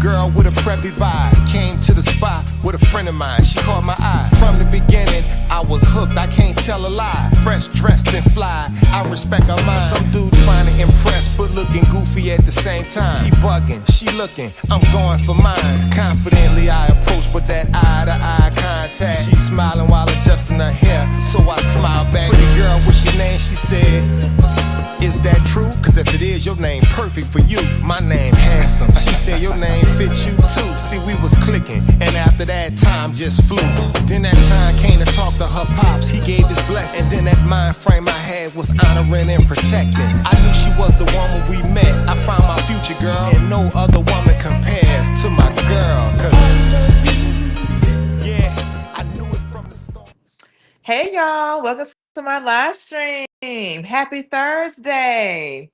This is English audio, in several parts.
girl with a preppy vibe. Came to the spot with a friend of mine. She caught my eye. From the beginning, I was hooked. I can't tell a lie. Fresh, dressed, and fly. I respect her mind. Some dudes trying to impress, but looking goofy at the same time. He bugging, she looking. I'm going for mine. Confidently, I approach for that eye-to-eye contact. She smiling while adjusting her hair, so I smile back. Pretty girl, what's your name? She said, is that true? Cause if it is, your name perfect for you. My name handsome. She said your name fits you too. See, we was clicking, and after that, time just flew. Then that time came to talk to her pops. He gave his blessing. And then that mind frame I had was honoring and protecting. I knew she was the woman we met. I found my future girl, and no other woman compares to my girl. Cause yeah, I knew it from the start. Hey y'all, welcome to my live stream. Happy Thursday.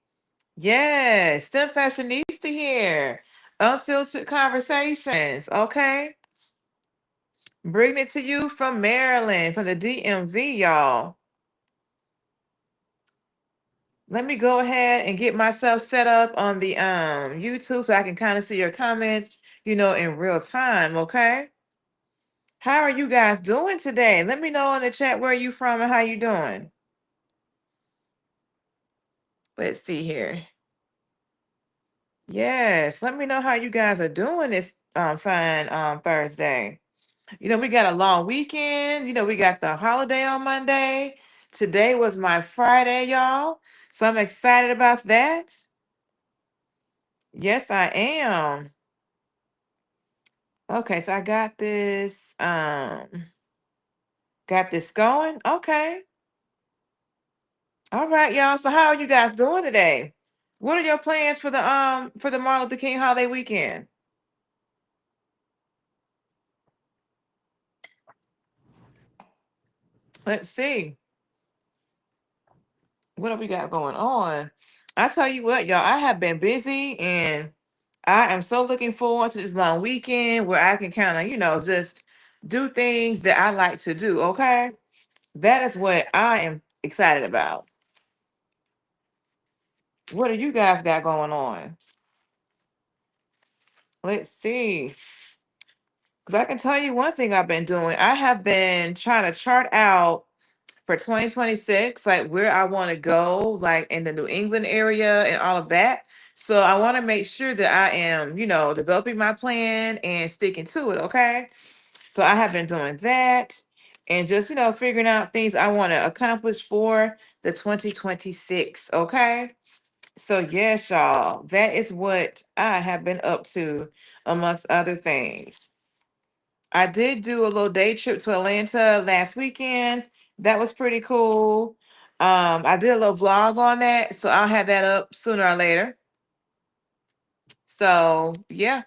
Yes, STEM Fashionista here. Unfiltered Conversations, okay? Bringing it to you from Maryland, from the DMV, y'all. Let me go ahead and get myself set up on the YouTube so I can kind of see your comments, in real time, okay? How are you guys doing today? Let me know in the chat where you from and how you doing. Let's see here. Yes, let me know how you guys are doing this fine Thursday. We got a long weekend. We got the holiday on Monday. Today was my Friday, y'all. So I'm excited about that. Yes, I am. Okay, so I got this going. Okay. All right, y'all. So how are you guys doing today? What are your plans for the Martin Luther King holiday weekend? Let's see. What have we got going on? I tell you what, y'all, I have been busy and I am so looking forward to this long weekend where I can kind of, just do things that I like to do. Okay. That is what I am excited about. What do you guys got going on? Let's see. Because I can tell you one thing I've been doing. I have been trying to chart out for 2026, like where I want to go, like in the New England area and all of that. So I want to make sure that I am, developing my plan and sticking to it. Okay. So I have been doing that and just, figuring out things I want to accomplish for the 2026. Okay. So yes, y'all, that is what I have been up to amongst other things. I did do a little day trip to Atlanta last weekend. That was pretty cool. I did a little vlog on that, so I'll have that up sooner or later. So yeah,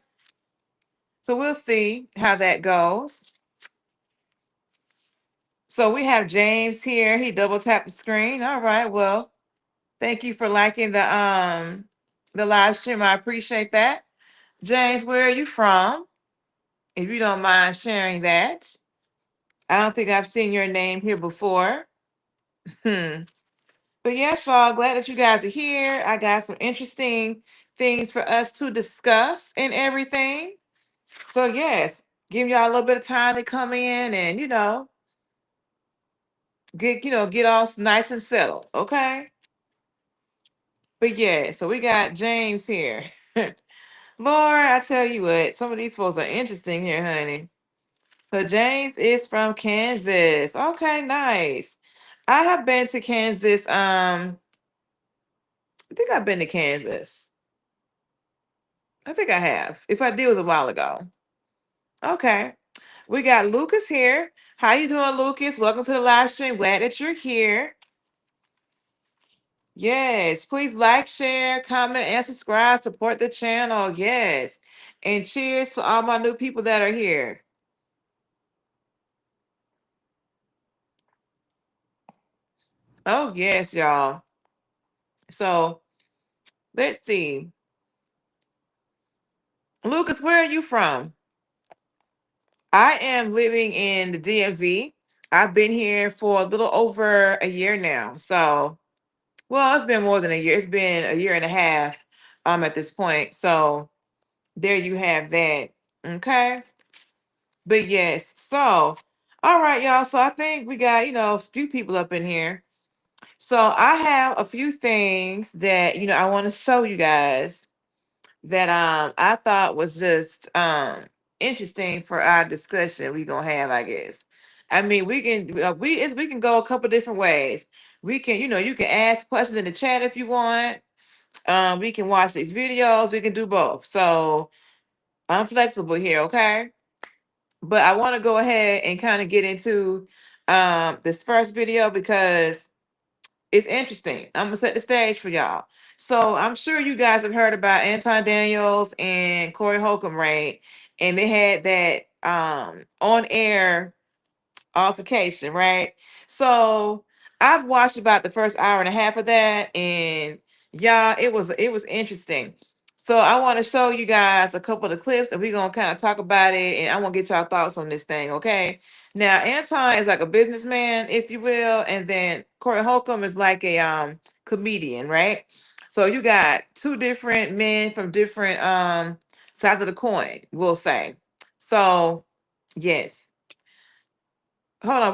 so we'll see how that goes. So we have James here. He double tapped the screen. All right. Well, thank you for liking the live stream. I appreciate that. James, where are you from? If you don't mind sharing that. I don't think I've seen your name here before. Hmm. But yes, y'all, glad that you guys are here. I got some interesting things for us to discuss and everything. So yes, giving y'all a little bit of time to come in and get all nice and settled. Okay. But yeah, so we got James here. Lord, I tell you what, some of these folks are interesting here, honey. So James is from Kansas. Okay, nice. I have been to Kansas. I think I've been to Kansas. I think I have. If I did, it was a while ago. Okay. We got Lucas here. How you doing, Lucas? Welcome to the live stream. Glad that you're here. Yes, please like, share, comment, and subscribe. Support the channel. Yes. And cheers to all my new people that are here. Oh, yes, y'all. So let's see. Lucas, where are you from? I am living in the DMV. I've been here for a little over a year now. So, well, it's been more than a year. It's been a year and a half at this point. So, there you have that. Okay. But yes, so all right, y'all. So I think we got, a few people up in here. So I have a few things that, I want to show you guys that I thought was just interesting for our discussion we gonna have, I guess. I mean, we can go a couple different ways. We can, you can ask questions in the chat if you want. We can watch these videos. We can do both. So I'm flexible here, okay? But I want to go ahead and kind of get into this first video because it's interesting. I'm gonna set the stage for y'all. So I'm sure you guys have heard about Anton Daniels and Corey Holcomb, right? And they had that on air altercation, right? So I've watched about the first hour and a half of that, and yeah, it was interesting. So I want to show you guys a couple of the clips, and we're gonna kind of talk about it, and I want to get y'all thoughts on this thing, okay? Now, Anton is like a businessman, if you will, and then Corey Holcomb is like a comedian, right? So you got two different men from different sides of the coin, we'll say. So yes. Hold on,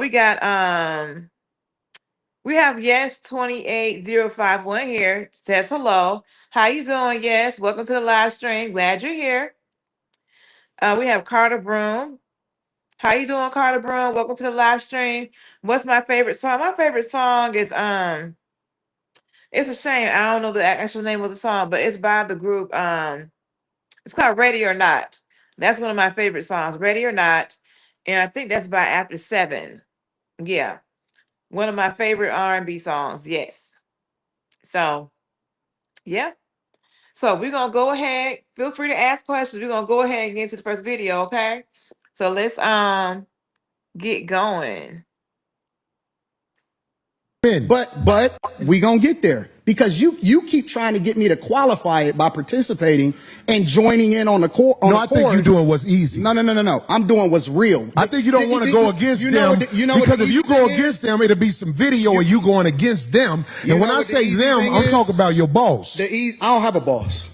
we have Yes 28051 here. Says hello. How you doing? Yes, welcome to the live stream. Glad you're here. We have Carter Broom. How you doing, Carter Broom? Welcome to the live stream. What's my favorite song? My favorite song is it's a shame I don't know the actual name of the song, but it's by the group it's called Ready or Not. That's one of my favorite songs, Ready or Not, and I think that's by After Seven. Yeah. One of my favorite R&B songs. Yes. So, yeah. So we're gonna go ahead. Feel free to ask questions. We're gonna go ahead and get into the first video, okay? So let's get going. But we gonna get there because you keep trying to get me to qualify it by participating and joining in on the core. No, I think you're doing what's easy. No. I'm doing what's real. I think you don't want to go against them because if you go against them, it'll be some video of you going against them. And when I say them, I'm talking about your boss. I don't have a boss.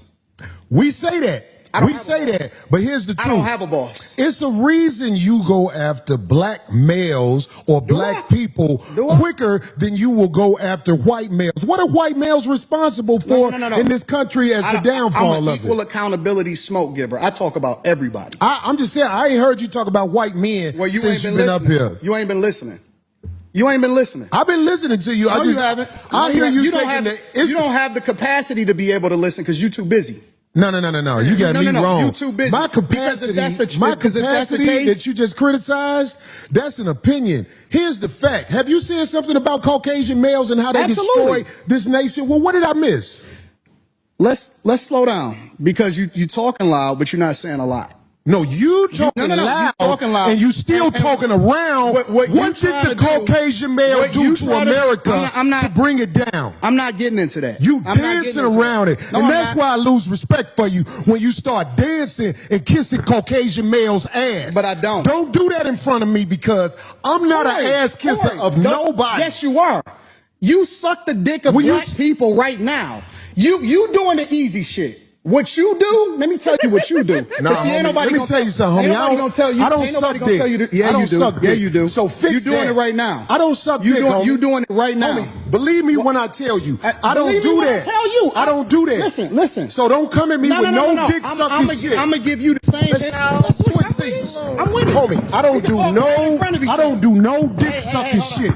We say that. We say that, but here's the truth. I don't have a boss. It's a reason you go after black males or black people quicker than you will go after white males. What are white males responsible for in this country as the downfall I'm an of equal it? accountability smoke giver. I talk about everybody. I'm just saying, I ain't heard you talk about white men since you've been up here. You ain't been listening. You ain't been listening. I've been listening to you. No, you haven't. I hear you taking you don't have the capacity to be able to listen because you're too busy. No. You got me wrong. You too busy. My capacity that you just criticized, that's an opinion. Here's the fact. Have you seen something about Caucasian males and how they destroy this nation? Well, what did I miss? Let's slow down because you talking loud, but you're not saying a lot. No, you talking loud, and you still talking around. What did the Caucasian male do to America to bring it down? I'm not getting into that. You dancing around it. And that's why I lose respect for you when you start dancing and kissing Caucasian males' ass. But I don't. Don't do that in front of me because I'm not an ass kisser of nobody. Yes, you are. You suck the dick of black people right now. You doing the easy shit. What you do, let me tell you what you do. No, let me tell you something, homie. I don't suck dick. Yeah, you do. Yeah, you do. So fix you doing it right now. I don't suck dick, homie. You doing it right now. Homie, believe me when I tell you. I don't do that. I don't do that. Listen. So don't come at me with no dick sucking shit. I'm gonna give you the same. Let's switch seats. I'm with it. Homie, I don't do no dick sucking shit.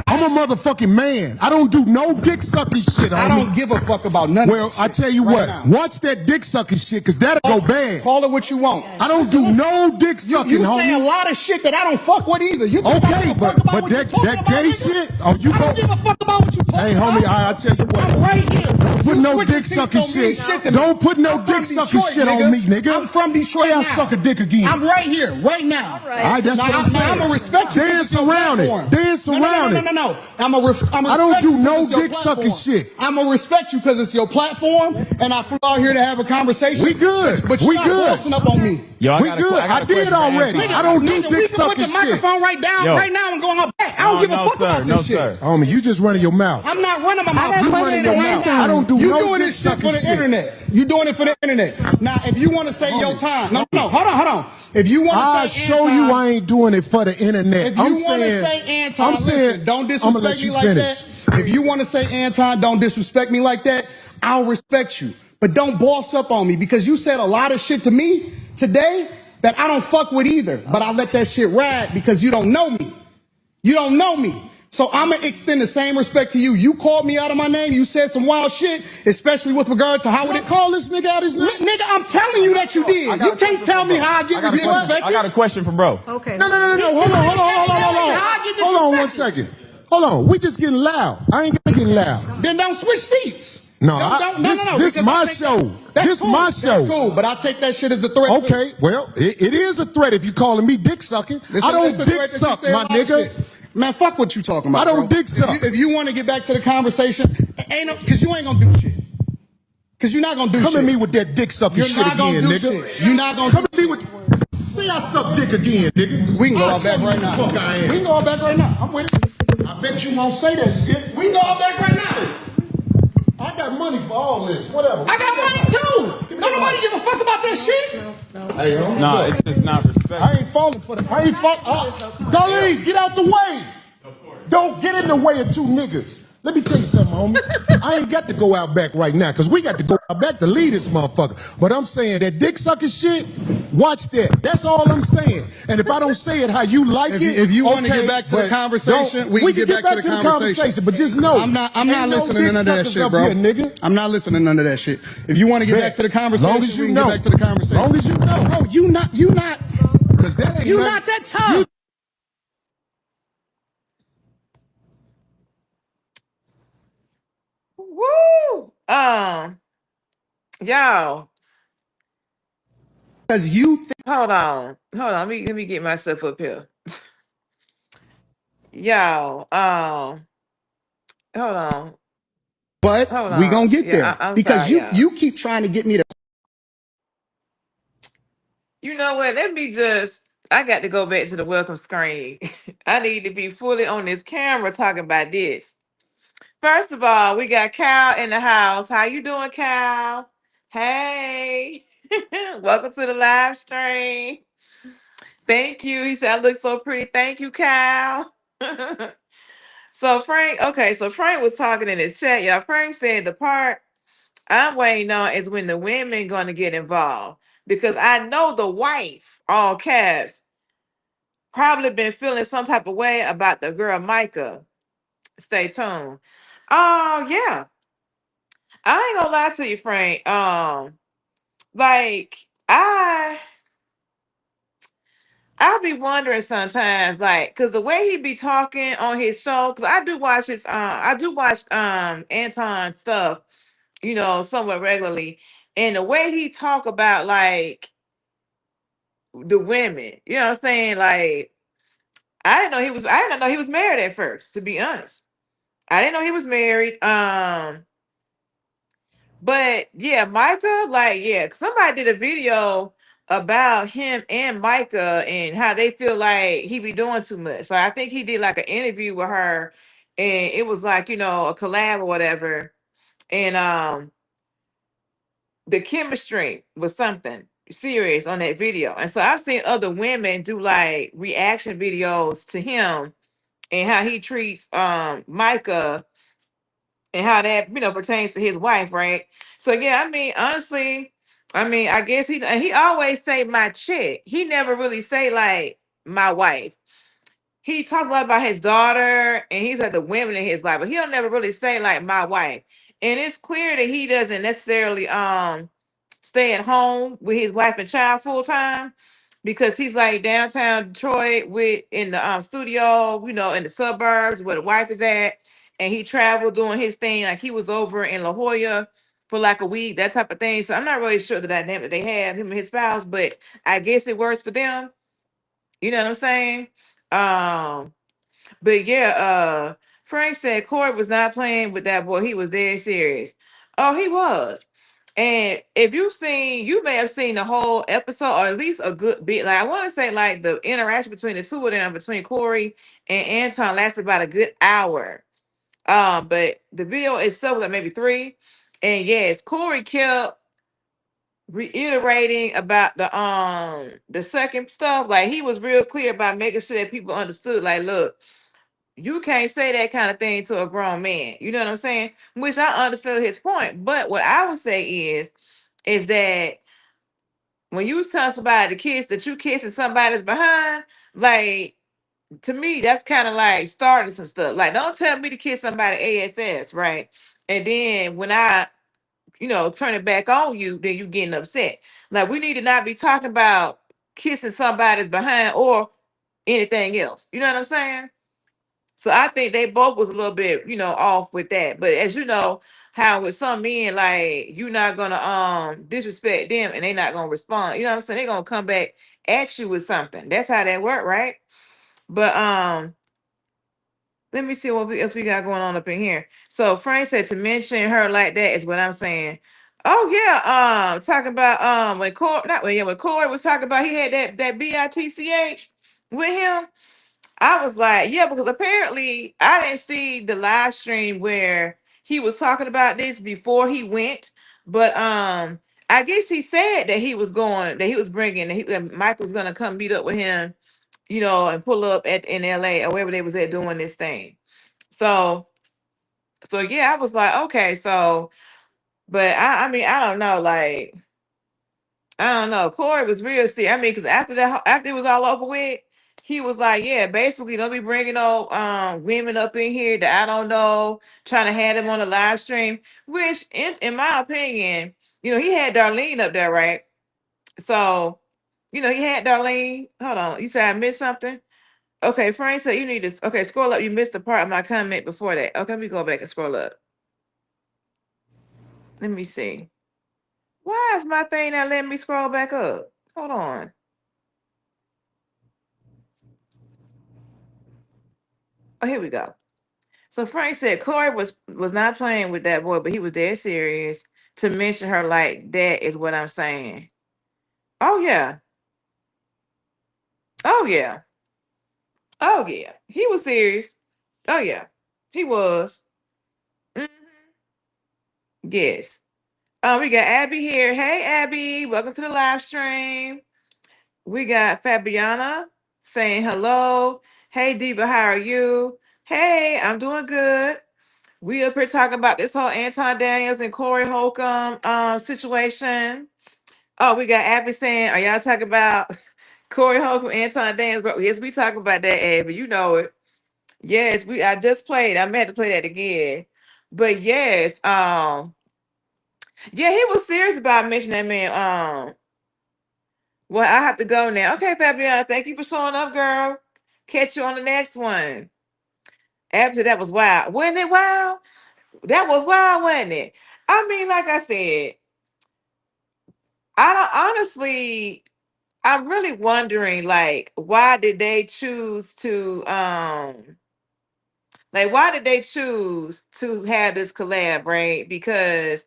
I'm a motherfucking man. I don't do no dick sucking shit, homie. I don't give a fuck about none of Well, I tell you what. Watch that dick sucking shit, because that'll go bad. Call it what you want. I don't do no dick sucking, you homie. say a lot of shit that I don't fuck with either. You okay, but that gay shit? Oh, you I don't give a fuck about what you talking Hey, homie, I tell you what. I'm right here. Don't put no dick sucking shit. Don't put no dick sucking shit on me, nigga. I'm from Detroit now. I'll suck a dick again. I'm right here, right now. All right, that's what I'm saying. I'm gonna respect you. Dance around it. Dance around doing it. No. I don't do no dick sucking shit. I'm gonna respect you because it's your platform, and I flew out here to have a conversation. We good. But you're not bossing up on me. Yo, we good. I did already. I don't do dick sucking shit. Put the microphone right now and go on back. I don't give a fuck about this shit. Homie, you just running your mouth. I'm not running my mouth. You running your mouth. I don't do no doing this shit for the internet. You doing it for the internet. Now, if you want to say your time, no, hold on. If you want to say show you I ain't doing it for the internet. If you want to say Anton, listen, don't disrespect me like that. If you want to say Anton, don't disrespect me like that. I'll respect you, but don't boss up on me because you said a lot of shit to me today that I don't fuck with either. But I let that shit ride because you don't know me. You don't know me. So I'm going to extend the same respect to you. You called me out of my name. You said some wild shit, especially with regard to how would it call this nigga out his name? Nigga, I'm telling you that you did. You can't tell me how I get respected. I got a question for bro. Okay. No. Hold on 1 second. Hold on. We just getting loud. I ain't gonna get loud. Then don't switch seats. No, this my show. This my show. That's cool, but I take that shit as a threat. Okay, well, it is a threat if you calling me dick sucking. I don't dick suck, my nigga. Man, fuck what you talking about. I don't dick suck. If you want to get back to the conversation, because you ain't gonna do shit. Because you're not gonna do shit. Come at me with that dick sucking shit again, nigga. You're not gonna come at me with. Say I suck dick again, nigga. We can go all back right now. We can go all back right now. I'm with it. I bet you won't say that shit. We can go all back right now. I got money for all this. Whatever. I got money too. Don't nobody give a fuck about that shit. Hey, no, it's just not respect. I ain't falling for that. I ain't falling. Darlene, get out the way. Don't get in the way of two niggas. Let me tell you something, homie. I ain't got to go out back right now because we got to go out back to lead this motherfucker. But I'm saying that dick sucking shit, watch that. That's all I'm saying. And if I don't say it how you like if you want to get back to the conversation, we can get back to the conversation. But just know, I'm not listening to none of that shit, bro. Nigga. I'm not listening to none of that shit. If you want to get back to the conversation, we can get back to the conversation. Long as you know. Bro, you not that tough. Woo! Y'all. Because you hold on. Let me get myself up here. Y'all. Hold on. But we gonna get there because sorry, you keep trying to get me to. You know what? I got to go back to the welcome screen. I need to be fully on this camera talking about this. First of all, we got Cal in the house. How you doing, Cal? Hey. Welcome to the live stream. Thank you. He said, I look so pretty. Thank you, Cal. So Frank was talking in his chat. Y'all, Frank said the part I'm waiting on is when the women going to get involved. Because I know the wife, all caps, probably been feeling some type of way about the girl Micah. Stay tuned. Oh, yeah. I ain't gonna lie to you, Frank. Like I'll be wondering sometimes, like, cause the way he be talking on his show, cause I do watch Anton stuff, somewhat regularly, and the way he talk about like the women, you know what I'm saying? Like, I didn't know he was married at first, to be honest. I didn't know he was married. But yeah, Micah, like, yeah, somebody did a video about him and Micah and how they feel like he be doing too much. So I think he did like an interview with her and it was like, a collab or whatever. And the chemistry was something serious on that video. And so I've seen other women do like reaction videos to him and how he treats Micah and how that pertains to his wife, right? So yeah, I mean, honestly, I guess he always say my chick. He never really say like my wife. He talks a lot about his daughter and he's like the women in his life, but he don't never really say like my wife. And it's clear that he doesn't necessarily stay at home with his wife and child full time because he's like downtown Detroit in the studio, in the suburbs where the wife is at, and he traveled doing his thing. Like he was over in La Jolla for like a week, that type of thing. So I'm not really sure the dynamic that they have, him and his spouse, but I guess it works for them. You know what I'm saying? Um, But yeah, Frank said Corey was not playing with that boy. He was dead serious. Oh, he was. And if you've seen, you may have seen the whole episode, or at least a good bit. Like I want to say, like the interaction between the two of them, between Corey and Anton, lasted about a good hour. But the video itself was like maybe three. And yes, Corey kept reiterating about the second stuff. Like he was real clear about making sure that people understood. Like, look, you can't say that kind of thing to a grown man. You know what I'm saying? Which I understood his point. But what I would say is that when you tell somebody to kiss that you kissing somebody's behind, like to me, that's kind of like starting some stuff. Like, don't tell me to kiss somebody ASS, right? And then when I, turn it back on you, then you getting upset. Like, we need to not be talking about kissing somebody's behind or anything else. You know what I'm saying? So I think they both was a little bit, off with that. But as you know, how with some men, like you're not gonna disrespect them and they're not gonna respond. You know what I'm saying? They're gonna come back at you with something. That's how that work, right? But let me see what else we got going on up in here. So Frank said to mention her like that is what I'm saying. Oh yeah, talking about when Corey, not when yeah, when Corey was talking about he had that bitch with him. I was like, yeah, because apparently I didn't see the live stream where he was talking about this before he went, but I guess he said that he was going, that he was bringing, that Mike was gonna come meet up with him, and pull up in LA or wherever they was at doing this thing. So, so yeah, I was like, okay, so, but I mean, I don't know, like. I don't know. Corey was real serious. I mean, because after it was all over with, he was like, "Yeah, basically, don't be bringing no women up in here that I don't know, trying to have them on the live stream." Which, in my opinion, he had Darlene up there, right? So, he had Darlene. Hold on, you said I missed something. Okay, Frank said you need to. Okay, scroll up. You missed the part of my comment before that. Okay, let me go back and scroll up. Let me see. Why is my thing not letting me scroll back up? Hold on. Oh, here we go. So Frank said Corey was not playing with that boy, but he was dead serious to mention her like that is what I'm saying. Oh yeah. Oh yeah. Oh yeah. He was serious. Oh yeah. He was. Mhm. Yes. We got Abby here. Hey Abby, welcome to the live stream. We got Fabiana saying hello. Hey Diva, how are you? Hey, I'm doing good. We up here talking about this whole Anton Daniels and Corey Holcomb situation. Oh, we got Abby saying, are y'all talking about Corey Holcomb, Anton Daniels? Bro, yes, we talking about that, Abby. You know it. Yes, I just played. I meant to play that again. But yes, yeah, he was serious about mentioning that man. Well, I have to go now. Okay, Fabiana, thank you for showing up, girl. Catch you on the next one. After that was wild. Wasn't it wild? That was wild, wasn't it? I mean, like I said, I don't honestly, I'm really wondering, like, why did they choose to have this collab, right? Because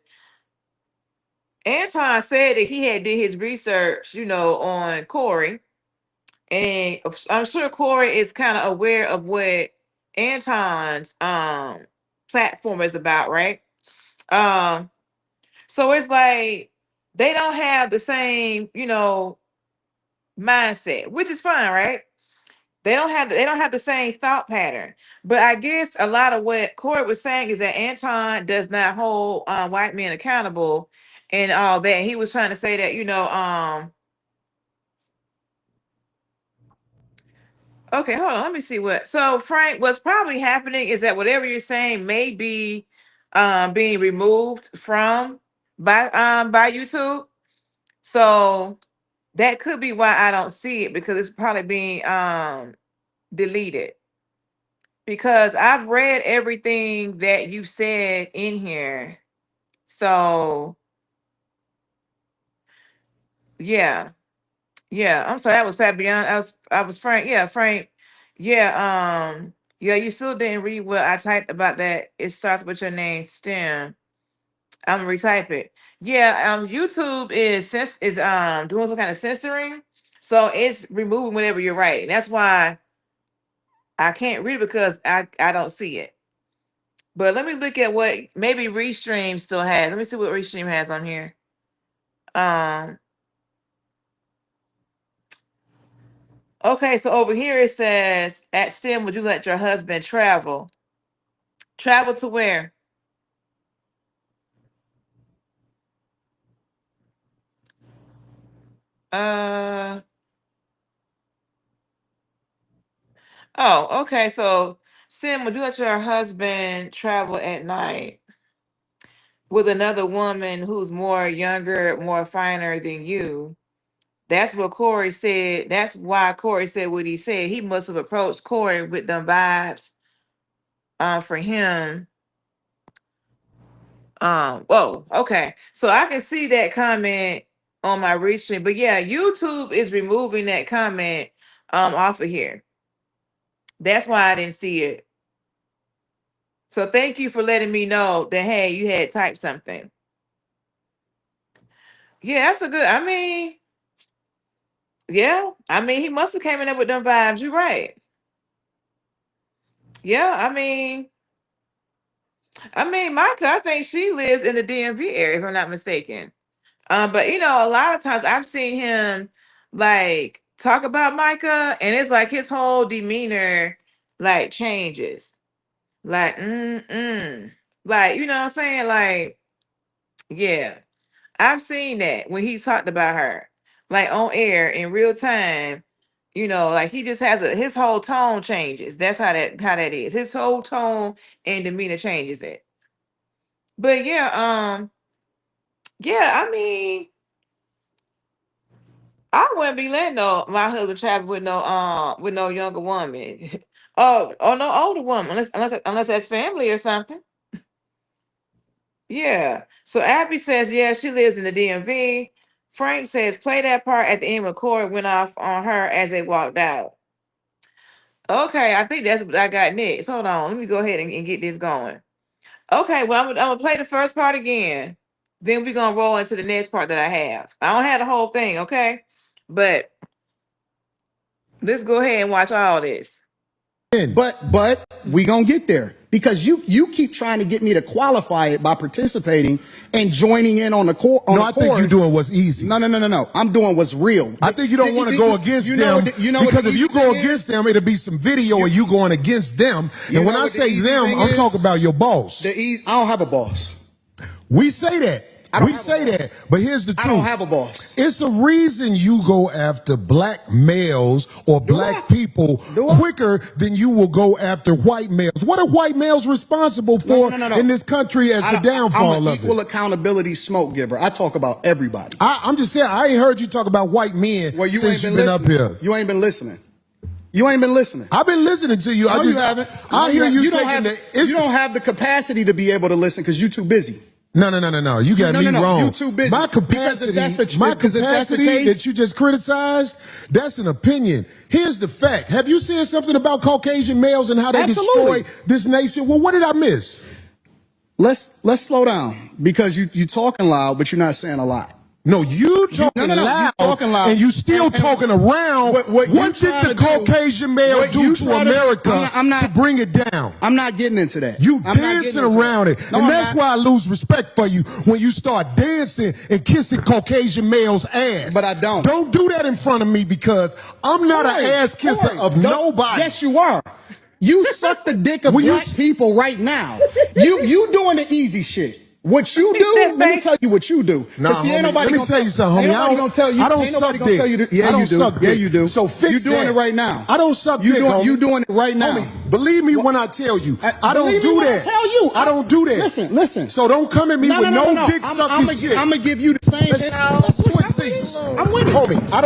Anton said that he had did his research, on Corey, and I'm sure Corey is kind of aware of what Anton's platform is about, right? Um, so it's like they don't have the same, mindset, which is fine, right? They don't have the same thought pattern. But I guess a lot of what Corey was saying is that Anton does not hold white men accountable and all that. He was trying to say that, okay, hold on, let me see what. So Frank, what's probably happening is that whatever you're saying may be being removed from by YouTube. So that could be why I don't see it because it's probably being deleted. Because I've read everything that you said in here. So yeah. Yeah. I'm sorry, that was Fabian. I was Frank. Yeah, Frank. Yeah. Yeah, you still didn't read what I typed about that. It starts with your name, STEM. I'm gonna retype it. Yeah, YouTube is doing some kind of censoring, so it's removing whatever you're writing. That's why I can't read it because I don't see it. But let me look at what maybe Restream still has. Let me see what Restream has on here. Um. Okay, so over here it says, at STEM, would you let your husband travel? Travel to where? Uh. Oh, okay. So, Sim, would you let your husband travel at night with another woman who's more younger, more finer than you? That's what Corey said. That's why Corey said what he said. He must have approached Corey with them vibes for him. Whoa, okay. So I can see that comment on my reaching, but yeah, YouTube is removing that comment off of here. That's why I didn't see it. So thank you for letting me know that hey, you had typed something. Yeah, that's a good. I mean, yeah, I mean he must have came in there with them vibes. You're right. Yeah, I mean, Micah, I think she lives in the DMV area, if I'm not mistaken. But a lot of times I've seen him like talk about Micah, and it's like his whole demeanor like changes. Like, like, you know what I'm saying? Like, yeah. I've seen that when he's talked about her, like on air in real time. Like he just has his whole tone changes. That's how that is. His whole tone and demeanor changes it. But yeah, I mean, I wouldn't be letting my husband travel with no younger woman. or no older woman, unless that's family or something. Yeah. So Abby says, yeah, she lives in the DMV. Frank says, play that part at the end when Corey went off on her as they walked out. Okay, I think that's what I got next. Hold on, let me go ahead and get this going. Okay, well, I'm gonna play the first part again. Then we're gonna roll into the next part that I have. I don't have the whole thing, okay? But let's go ahead and watch all this. But we gonna get there because you keep trying to get me to qualify it by participating and joining in on the core. No, I think you're doing what's easy. No. I'm doing what's real. I think you don't want to go against them because if you go against them, it'll be some video of you going against them. And when I say them, I'm talking about your boss. I don't have a boss. We say that. We say that, but here's the truth. I don't have a boss. It's a reason you go after black males or black people quicker than you will go after white males. What are white males responsible for in this country as the downfall I'm an of it? equal accountability smoke giver. I talk about everybody. I'm just saying, I ain't heard you talk about white men since you've been up here. You ain't been listening. You ain't been listening. I've been listening to you. No, you haven't. I hear you taking you don't have the capacity to be able to listen because you're too busy. No. You got me wrong. You too busy. My capacity that you just criticized, that's an opinion. Here's the fact. Have you seen something about Caucasian males and how they destroy this nation? Well, what did I miss? Let's slow down because you talking loud, but you're not saying a lot. No, you talking loud, and you still talking around. What did the Caucasian male do to America to bring it down? I'm not getting into that. You dancing around it. And that's why I lose respect for you when you start dancing and kissing Caucasian males' ass. But I don't. Don't do that in front of me because I'm not an ass kisser of nobody. Yes, you are. You suck the dick of black people right now. You doing the easy shit. What you do, let me tell you what you do. Nah, homie, let me tell you something, homie. I don't suck dick. Yeah, you do. Yeah, you do. So fix you doing it right now. I don't suck dick, homie. You doing it right now. Homie, believe me when I tell you. I don't do that. I don't do that. Listen. So don't come at me with no dick sucking shit. I'm gonna give you the same. That's what seats. I'm with it. Homie, I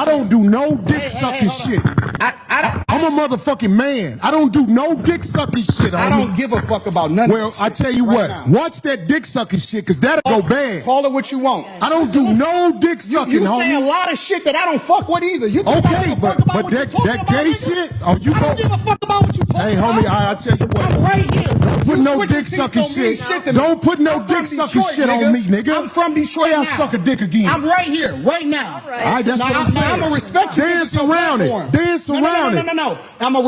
don't do no dick sucking shit. I'm I'm a motherfucking man. I don't do no dick sucking shit. I don't give a fuck about none of Well, this I shit tell you right what, now. watch that dick sucking shit, cause that'll go bad. Call it what you want. I don't do no dick sucking, You homie. say a lot of shit that I don't fuck with either. You think I Okay, give a fuck about but what you that talking about, gay nigga? shit, oh, you I go. don't give a fuck about what you talking Hey, about. homie, I tell you what. I'm right here. Don't put You no switching dick seats sucking don't mean shit. to me. Don't put no I'm from dick sucking Detroit, shit on me, nigga. I'm from Detroit Hey, I'll now. suck a dick again. I'm right here, right now. All right, that's what I'm saying. I'm gonna respect you. Dance around it. Dance around it. No. I'm a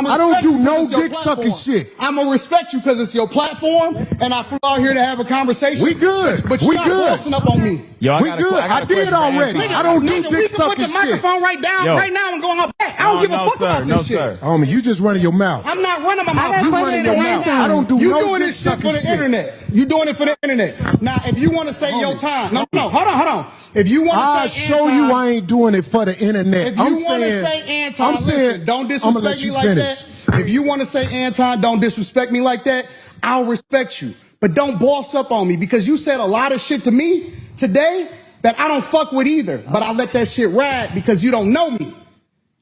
I don't do no it's your dick sucking platform. shit. I'm gonna respect you because it's your platform, and I flew out here to have a conversation. We good. But We you're not good. bossing up on me. Yo, I We got a- good. I got I a did question for already. Anton. I don't do Nigga, dick we can put sucking the shit. microphone right down, Yo. right now, and go on back. I don't give a fuck about this shit. Homie, you just running your mouth. I'm not running my mouth. got a You question running for your mouth. Anton. I don't do You no doing dick this shit for sucking the shit. internet. You doing it for the internet. Now, if you want to say your time, no, hold on. If you want I'll to say show Anton, you I ain't doing it for the internet. if you I'm want to saying, say Anton, I'm listen, saying, don't I'ma disrespect let me you like finish. that. If you want to say Anton, don't disrespect me like that. I'll respect you, but don't boss up on me because you said a lot of shit to me today that I don't fuck with either. But I let that shit ride because you don't know me.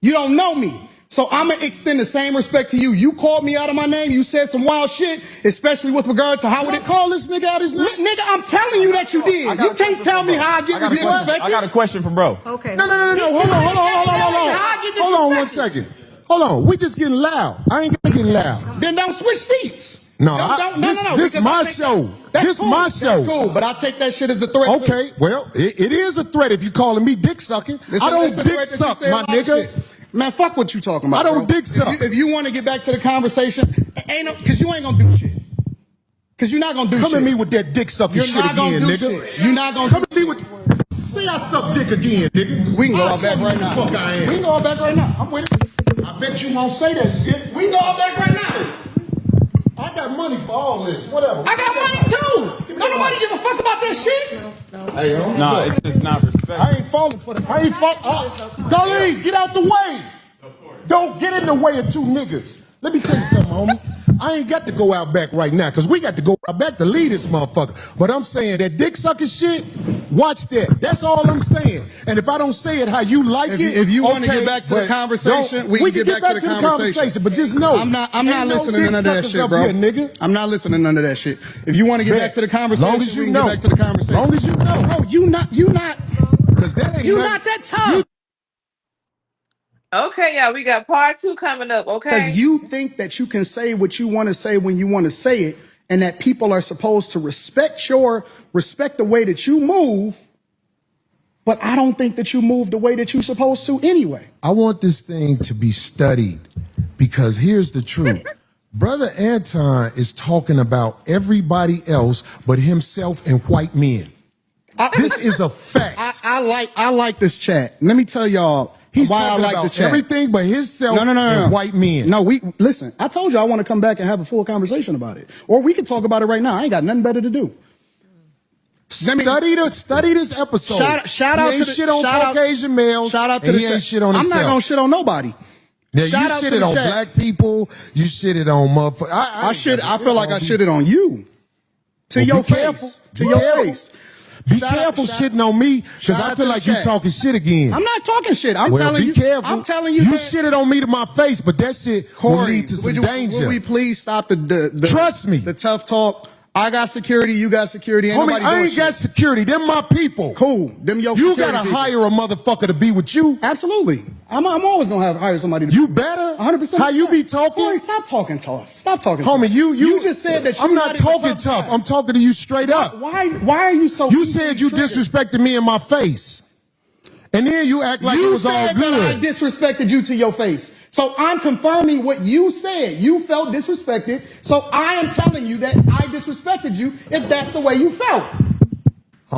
You don't know me. So I'm going to extend the same respect to you. You called me out of my name. You said some wild shit, especially with regard to how would it Call this nigga out his name? Nigga, I'm telling you that you did. You can't tell me how I get disrespected. I got a question for bro. Okay. No. Hold on 1 second. Hold on. We just getting loud. I ain't gonna get loud. Then don't switch seats. No, this because my I take show. that- This cool, my show. That's cool, but I take that shit as a threat. Okay, well, it is a threat if you calling me dick sucking. It's I a don't threat dick that you suck, say a my lot of nigga. shit. Man, fuck what you talking about. I don't bro. dick suck. If you want to get back to the conversation, because you ain't gonna do shit. Because you're not gonna do shit. Come at me with that dick sucking You're shit not gonna again, do nigga. shit. You're not gonna Come do at me with. Say I suck dick again, nigga. We can go I'll all back show you right who the now. Fuck I am. We can go all back right now. I'm with it. I bet you won't say that shit. We can go all back right now. I got money for all this. Whatever. I got money too. Don't nobody give a fuck about that shit. Hey, homie, No, look, it's just not respect. I ain't falling for that. I ain't falling. Darlene, get out the way. Don't get in the way of two niggas. Let me tell you something, homie. I ain't got to go out back right now because we got to go out back to lead this motherfucker. But I'm saying that dick sucking shit, watch that. That's all I'm saying. And if I don't say it how you like If you want to okay, get back to the but conversation, we can get back to the conversation. But just know, I'm not ain't listening to no none of dick that suckers shit, up bro. here, nigga. I'm not listening to none of that shit. If you want to get back to the conversation, long as you we can know. get back to the conversation. Long as you know. Bro, you not, Because that ain't you nothing- not that tough. Okay, y'all, we got part 2 coming up, okay? Because you think that you can say what you want to say when you want to say it, and that people are supposed to respect the way that you move. But I don't think that you move the way that you're supposed to anyway. I want this thing to be studied because here's the truth. Brother Anton is talking about everybody else but himself and white men. This is a fact. I like this chat. Let me tell y'all He's why I talking like the about chat. everything but himself and white men. No, listen. I told you I want to come back and have a full conversation about it, or we can talk about it right now. I ain't got nothing better to do. Study this episode. Shout out he to ain't shit on Caucasian males. Shout out to and the he ain't chat. shit on I'm himself. not gonna shit on nobody. Now, you Shout out to shitted the on chat. black people. You shitted on motherfuckers. I feel like I shitted on you. To Well, your be careful. face. To Be your careful. face. Be Shout out- careful shout- shitting on me because shout I out feel to like the you chat. talking shit again. I'm not talking shit. I'm well, telling be you. careful. I'm telling you. You that, shitted on me to my face, but that shit will Corey, lead to some danger. Will we please stop the Trust me. The tough talk. I got security. You got security. Ain't Homie, nobody I doing ain't got shit. security. Them my people. Cool. Them your You security gotta people. hire a motherfucker to be with you. Absolutely. I'm always gonna hire somebody. You better. 100%. How you be talking? Corey, stop talking tough. Stop talking. Homie, tough. you just said that. I'm you're not even talking tough. guy. I'm talking to you straight up. Why are you so? You easily said you triggered? disrespected me in my face. And then you act like it was all said that I good. disrespected you to your face. So I'm confirming what you said. You felt disrespected. So I am telling you that I disrespected you if that's the way you felt.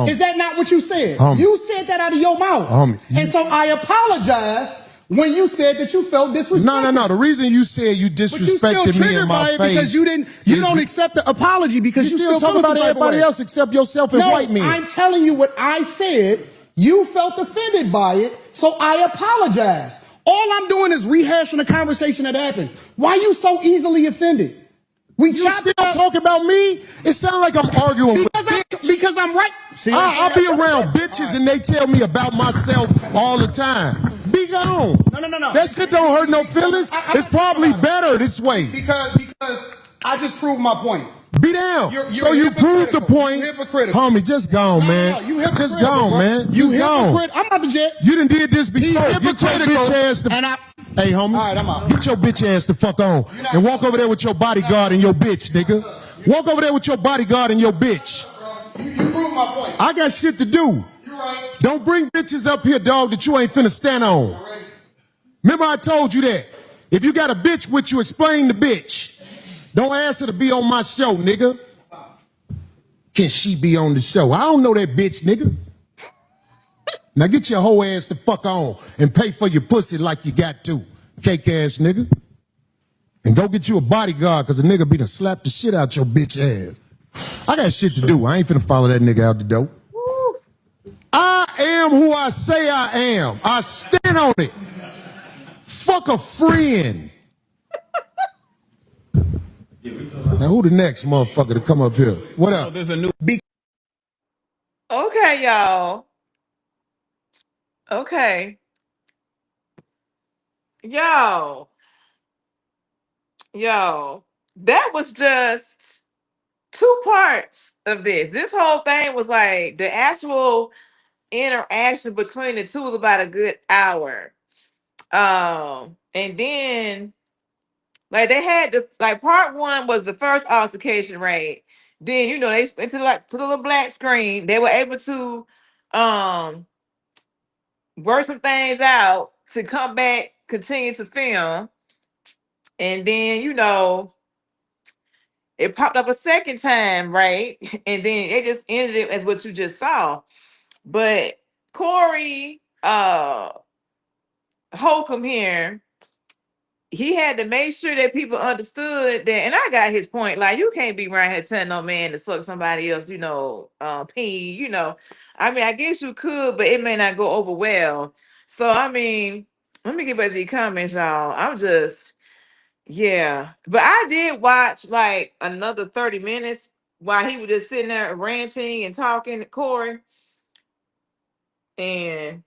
Is that not what you said? You said that out of your mouth. And so I apologized when you said that you felt disrespected. No. The reason you said you disrespected me in my face because you don't accept the apology because you still talking about everybody else except yourself and white men. I'm telling you what I said. You felt offended by it, so I apologize. All I'm doing is rehashing a conversation that happened. Why are you so easily offended? You still talking about me? It sounds like I'm arguing with because I'm right. See, I'll be around bitches and they tell me about myself all the time. Be gone. No. That shit don't hurt no feelings. It's probably better this way. Because I just proved my point. Be down. You're So you proved the point. You're hypocritical. Homie, just gone, man. You hypocritical, just gone, bro. man. You gone. hypocrite. I'm not the jet. You done did this before. He's Get your hypocritical. bitch ass the... Hey, homie. All right, I'm out. Get your bitch ass the fuck on. And walk over there with your bodyguard and your bitch, nigga. Walk over there with your bodyguard and your bitch. You proved my point. I got shit to do. You're right. Don't bring bitches up here, dog, that you ain't finna stand on. Right. Remember I told you that. If you got a bitch with you, explain the bitch. Don't ask her to be on my show, nigga. Can she be on the show? I don't know that bitch, nigga. Now get your whole ass the fuck on and pay for your pussy like you got to, cake ass nigga. And go get you a bodyguard, cause the nigga be done slap the shit out your bitch ass. I got shit to do. I ain't finna follow that nigga out the door. I am who I say I am. I stand on it. Fuck a friend. Now who the next motherfucker to come up here? What up? There's a new. Okay, y'all. Okay. Yo. That was just 2 parts of this. This whole thing was like the actual interaction between the two was about a good hour. And then like they had the like part 1 was the first altercation, right? Then they went to the little black screen. They were able to work some things out to come back, continue to film. And then, it popped up a second time, right? And then it just ended it as what you just saw. But Corey Holcomb here, he had to make sure that people understood that, and I got his point. Like, you can't be around here telling no man to suck somebody else, pee, I mean, I guess you could, but it may not go over well. So, I mean, let me get back to the comments, y'all. Yeah. But I did watch like another 30 minutes while he was just sitting there ranting and talking to Corey. And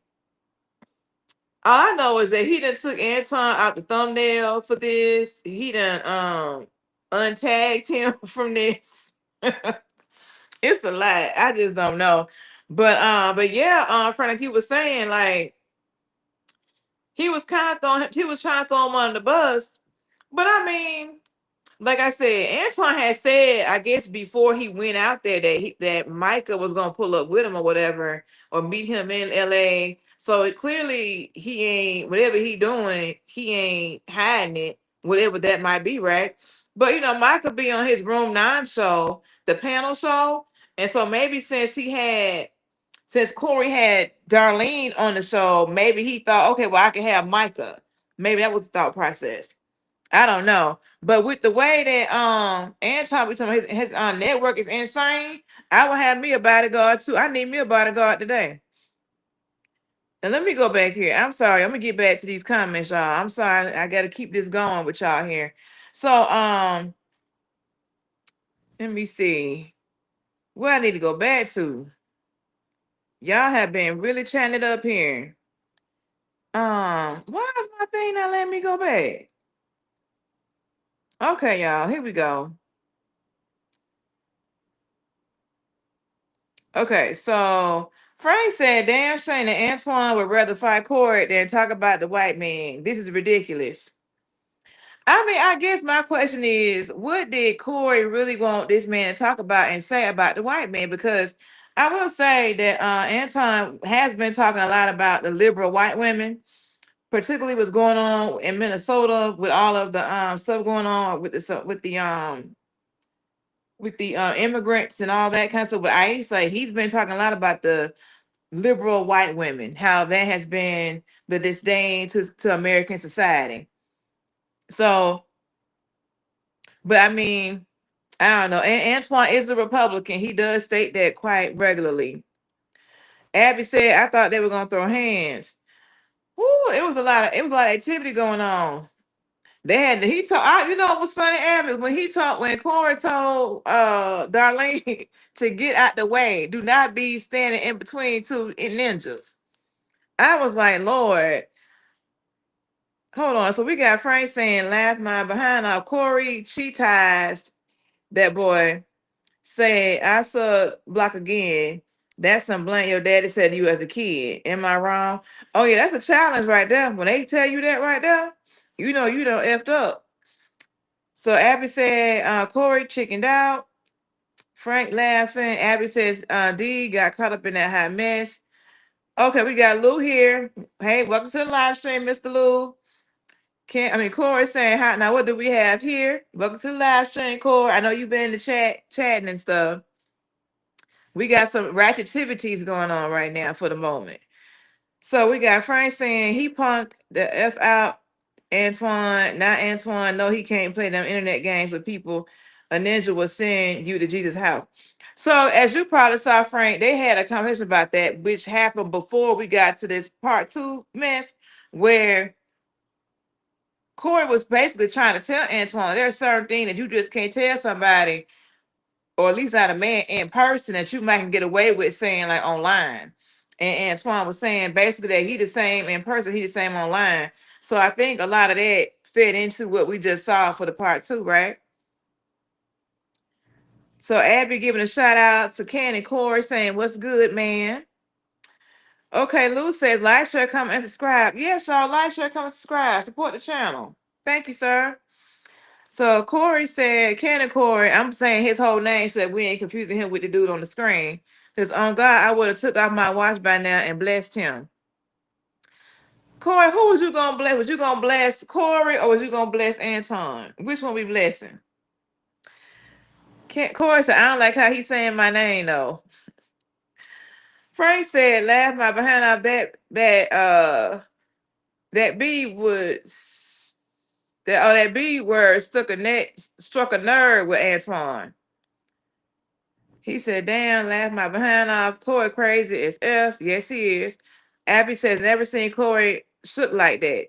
all I know is that he done took Anton out the thumbnail for this. He done untagged him from this. It's a lot. I just don't know. But yeah, Frank, he was saying like he was trying to throw him under the bus. But I mean, like I said, Anton had said, I guess before he went out there that Micah was gonna pull up with him or whatever, or meet him in LA. So clearly he ain't, whatever he doing, he ain't hiding it, whatever that might be, right? But Micah be on his Room 9 show, the panel show. And so maybe since Corey had Darlene on the show, maybe he thought, okay, well, I can have Micah. Maybe that was the thought process. I don't know. But with the way that Anton was talking, his network is insane, I will have me a bodyguard too. I need me a bodyguard today. And let me go back here. I'm sorry. I'm gonna get back to these comments, y'all. I'm sorry. I gotta keep this going with y'all here. So let me see where I need to go back to. Y'all have been really chatting it up here. Why is my thing not letting me go back? Okay, y'all, here we go. Okay, so Frank said, damn shame that Antoine would rather fight Corey than talk about the white man. This is ridiculous. I mean, I guess my question is, what did Corey really want this man to talk about and say about the white man? Because I will say that Anton has been talking a lot about the liberal white women, particularly what's going on in Minnesota with all of the stuff going on with the immigrants and all that kind of stuff. But I say he's been talking a lot about the liberal white women, how that has been the disdain to American society. So, but I mean, I don't know. And Antoine is a Republican. He does state that quite regularly. Abby said, I thought they were gonna throw hands. Ooh, it was a lot of activity going on. They had he told you know what was funny, Abby, when Corey told Darlene to get out the way, do not be standing in between two ninjas. I was like, Lord, Hold on. So we got Frank saying, laugh my behind off. Corey cheetahs that boy. Say, I suck block again. That's some blank your daddy said to you as a kid. Am I wrong? Oh, yeah, that's a challenge right there. When they tell you that right there, you know you done effed up. So Abby said, Corey chickened out. Frank laughing. Abby says, D got caught up in that hot mess. Okay, we got Lou here. Hey, welcome to the live stream, Mr. Lou. Corey saying, hi, now what do we have here? Welcome to the live stream, Corey. I know you've been in the chat, chatting and stuff. We got some ratchetivities going on right now for the moment. So we got Frank saying he punked the F out Antoine. Not Antoine. No, he can't play them internet games with people. A ninja will send you to Jesus' house. So as you probably saw, Frank, they had a conversation about that, which happened before we got to this part 2 mess, where Corey was basically trying to tell Antoine there's certain things that you just can't tell somebody, or at least not a man in person, that you might can get away with saying like online. And Antoine was saying basically that he the same in person, he the same online. So I think a lot of that fit into what we just saw for the part 2, right? So Abby giving a shout out to Ken and Corey saying, what's good, man? Okay, Lou says, like, share, comment, and subscribe. Yes, y'all, like, share, comment, subscribe. Support the channel. Thank you, sir. So Corey said, Ken and Corey, I'm saying his whole name so that we ain't confusing him with the dude on the screen. Because on God, I would have took off my watch by now and blessed him. Corey, who was you gonna bless? Was you gonna bless Corey or was you gonna bless Anton? Which one we blessing? Corey said, I don't like how he's saying my name though. Frank said, laugh my behind off that B would that B word struck a nerve with Antoine. He said, damn, laugh my behind off. Corey crazy as F. Yes, he is. Abby says, never seen Corey shook like that.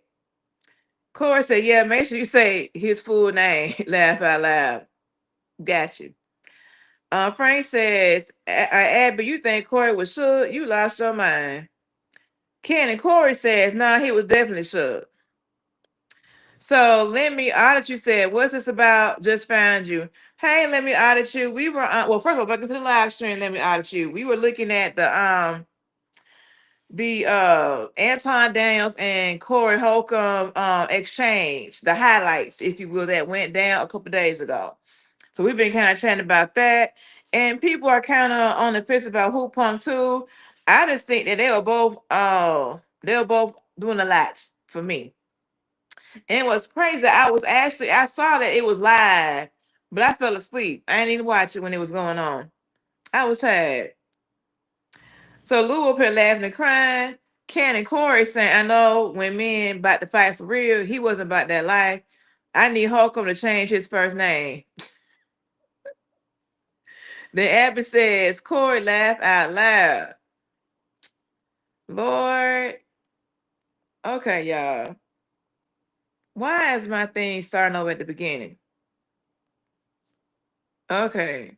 Corey said, yeah, make sure you say his full name. Laugh out loud. Got you. Frank says, Abby, you think Corey was shook? You lost your mind. Ken and Corey says, nah, he was definitely shook. So let me audit you said, what's this about? Just found you. Hey, let me audit you. We were well, first of all, welcome to the live stream. Let me audit you. We were looking at the Anton Daniels and Corey Holcomb exchange, the highlights, if you will, that went down a couple days ago. So we've been kind of chatting about that. And people are kind of on the fence about who punked too. I just think that they were both doing a lot for me. And what's crazy, I saw that it was live, but I fell asleep. I didn't even watch it when it was going on. I was tired. So Lou up here laughing and crying. Ken and Corey saying, I know when men about to fight for real, he wasn't about that life. I need Holcomb to change his first name. Then Abby says, Corey laugh out loud. Lord. Okay, y'all. Why is my thing starting over at the beginning? Okay.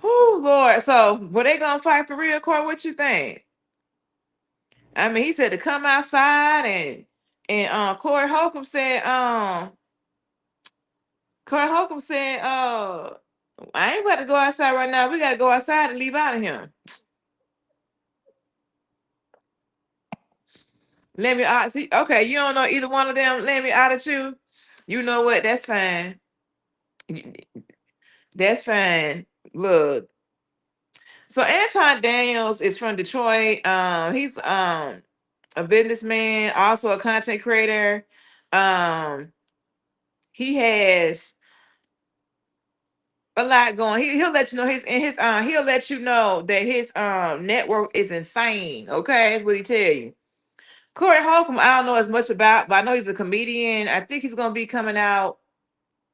Oh, Lord. So were they gonna fight for real, Corey? What you think? I mean, he said to come outside and Corey Holcomb said, I ain't about to go outside right now. We gotta go outside and leave out of here. Let me out. See, okay, you don't know either one of them. Let me out at you. You know what? That's fine. That's fine. Look. So Anton Daniels is from Detroit. He's a businessman, also a content creator. He has a lot going. He'll let you know he'll let you know that his network is insane. Okay, that's what he tell you. Corey Holcomb, I don't know as much about, but I know he's a comedian. I think he's gonna be coming out.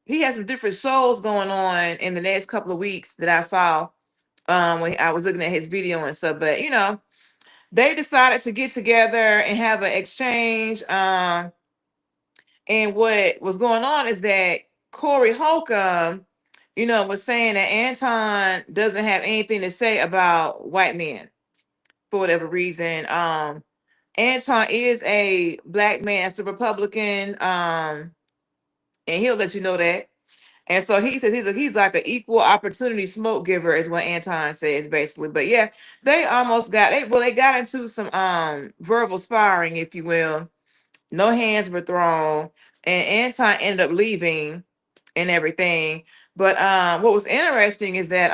He has some different shows going on in the next couple of weeks that I saw when I was looking at his video and stuff. But they decided to get together and have an exchange. And what was going on is that Corey Holcomb, was saying that Anton doesn't have anything to say about white men for whatever reason. Anton is a black man, as a Republican, and he'll let you know that. And so he says he's like an equal opportunity smoke giver, is what Anton says basically. But yeah, they almost got they got into some verbal sparring, if you will. No hands were thrown, and Anton ended up leaving and everything. But what was interesting is that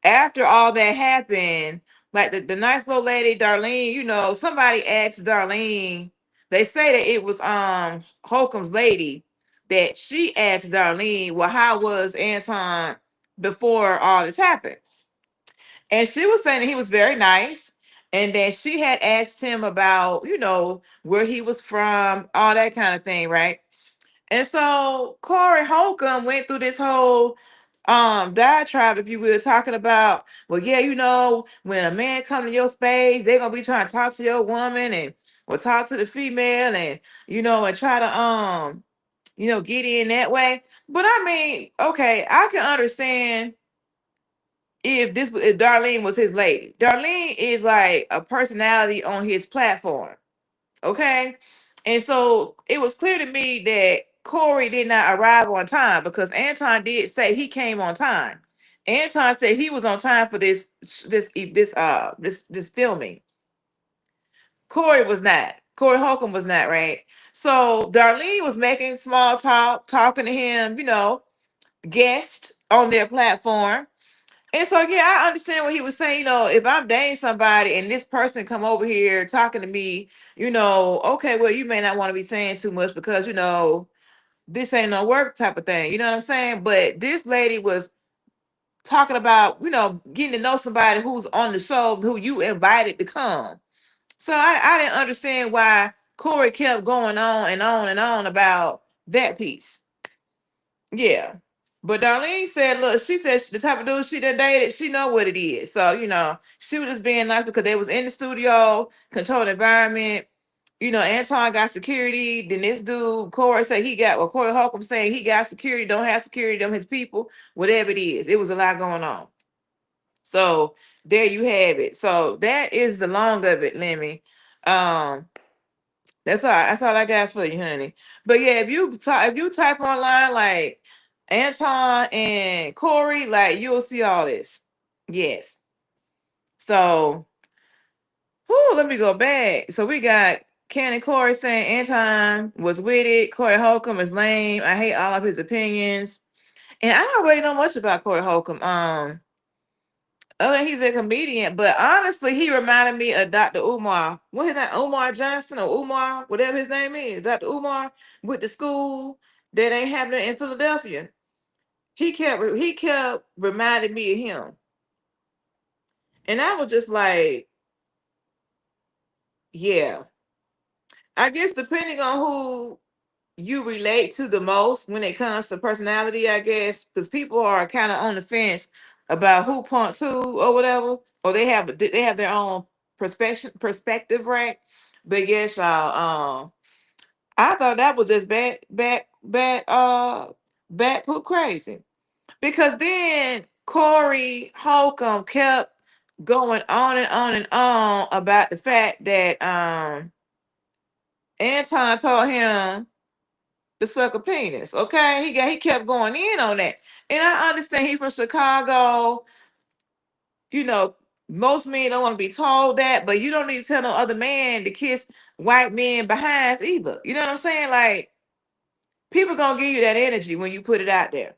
after all that happened, like the nice little lady Darlene, somebody asked Darlene, they say that it was Holcomb's lady, that she asked Darlene, well, how was Anton before all this happened? And she was saying that he was very nice, and that she had asked him about, where he was from, all that kind of thing, right? And so Corey Holcomb went through this whole diatribe, if you will, talking about, well, yeah, when a man come to your space, they're gonna be trying to talk to your woman and or talk to the female, and and try to get in that way. But I mean, okay, I can understand if Darlene was his lady. Darlene is like a personality on his platform. Okay. And so it was clear to me that Corey did not arrive on time, because Anton did say he came on time. Anton said he was on time for this filming. Corey was not. Corey Holcomb was not, right? So Darlene was making small talk, talking to him, guest on their platform. And so, yeah, I understand what he was saying. If I'm dating somebody and this person come over here talking to me, okay, well, you may not want to be saying too much, because, this ain't no work type of thing. You know what I'm saying? But this lady was talking about, getting to know somebody who's on the show, who you invited to come. So I didn't understand why Corey kept going on and on and on about that piece. Yeah. But Darlene said, look, she said the type of dude she done dated, she know what it is. So, she was just being nice because they was in the studio, controlled environment. Anton got security. Then this dude, Corey said Corey Holcomb saying he got security, don't have security, them his people, whatever it is. It was a lot going on. So there you have it. So that is the long of it, Lemmy. Um, that's all I got for you, honey. But yeah, if you type online like Anton and Corey, like you'll see all this. Yes. So let me go back. So we got Ken and Corey saying Anton was with it. Corey Holcomb is lame. I hate all of his opinions. And I don't really know much about Corey Holcomb. Other than he's a comedian, but honestly, he reminded me of Dr. Umar. What is that? Umar Johnson or Umar, whatever his name is. Dr. Umar with the school that ain't happening in Philadelphia. He kept reminding me of him. And I was just like, yeah. I guess depending on who you relate to the most when it comes to personality, I guess, because people are kind of on the fence about who punked who or whatever, or they have their own perspective, right? But yes, y'all, I thought that was just bad poop crazy, because then Corey Holcomb kept going on and on and on about the fact that Anton told him the sucker penis. Okay, he kept going in on that, and I understand he's from Chicago. You know, most men don't want to be told that, but you don't need to tell no other man to kiss white men behinds either. You know what I'm saying? Like, people gonna give you that energy when you put it out there.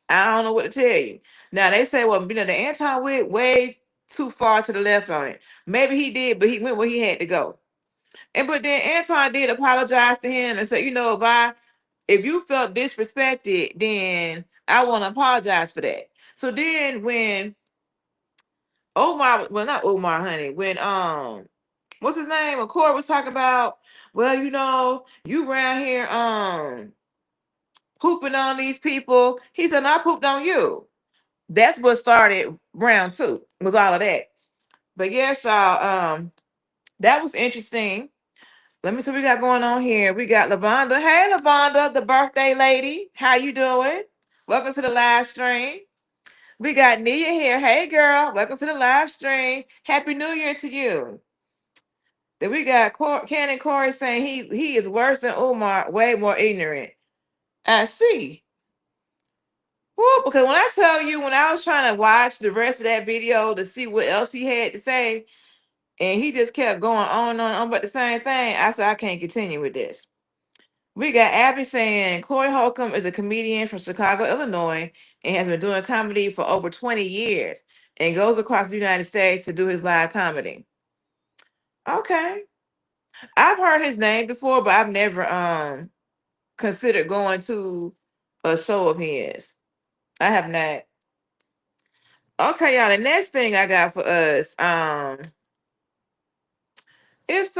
I don't know what to tell you. Now they say, well, the Anton went way too far to the left on it. Maybe he did, but he went where he had to go. But then Anton did apologize to him and said, if you felt disrespected, then I want to apologize for that. So then when Omar, well, not Omar, honey, when what's his name? Corey was talking about, well, you around here pooping on these people. He said, no, I pooped on you. That's what started round two, was all of that. But yes, y'all, that was interesting. Let me see what we got going on here. We got Lavonda. Hey, Lavonda, the birthday lady. How you doing? Welcome to the live stream. We got Nia here. Hey, girl. Welcome to the live stream. Happy New Year to you. Then we got Cannon Corey saying he is worse than Umar, way more ignorant. I see. Woo, because when I tell you, when I was trying to watch the rest of that video to see what else he had to say, and he just kept going on and on about the same thing, I said, I can't continue with this. We got Abby saying Corey Holcomb is a comedian from Chicago, Illinois, and has been doing comedy for over 20 years and goes across the United States to do his live comedy. Okay. I've heard his name before, but I've never considered going to a show of his. I have not. Okay, y'all. The next thing I got for us, it's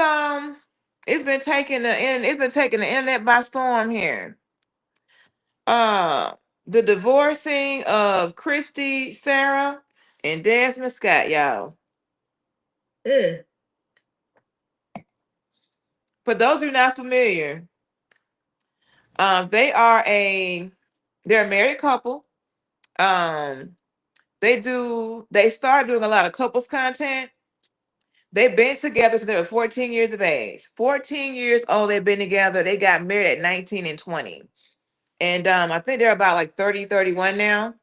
it's been taking the internet by storm here. Uh, the divorcing of Kristi, Sarah, and Desmond Scott, y'all. For those who are not familiar, they are they're a married couple. Um, they started doing a lot of couples content. They've been together since they were 14 years of age. 14 years old, they've been together. They got married at 19 and 20. And I think they're about like 30, 31 now.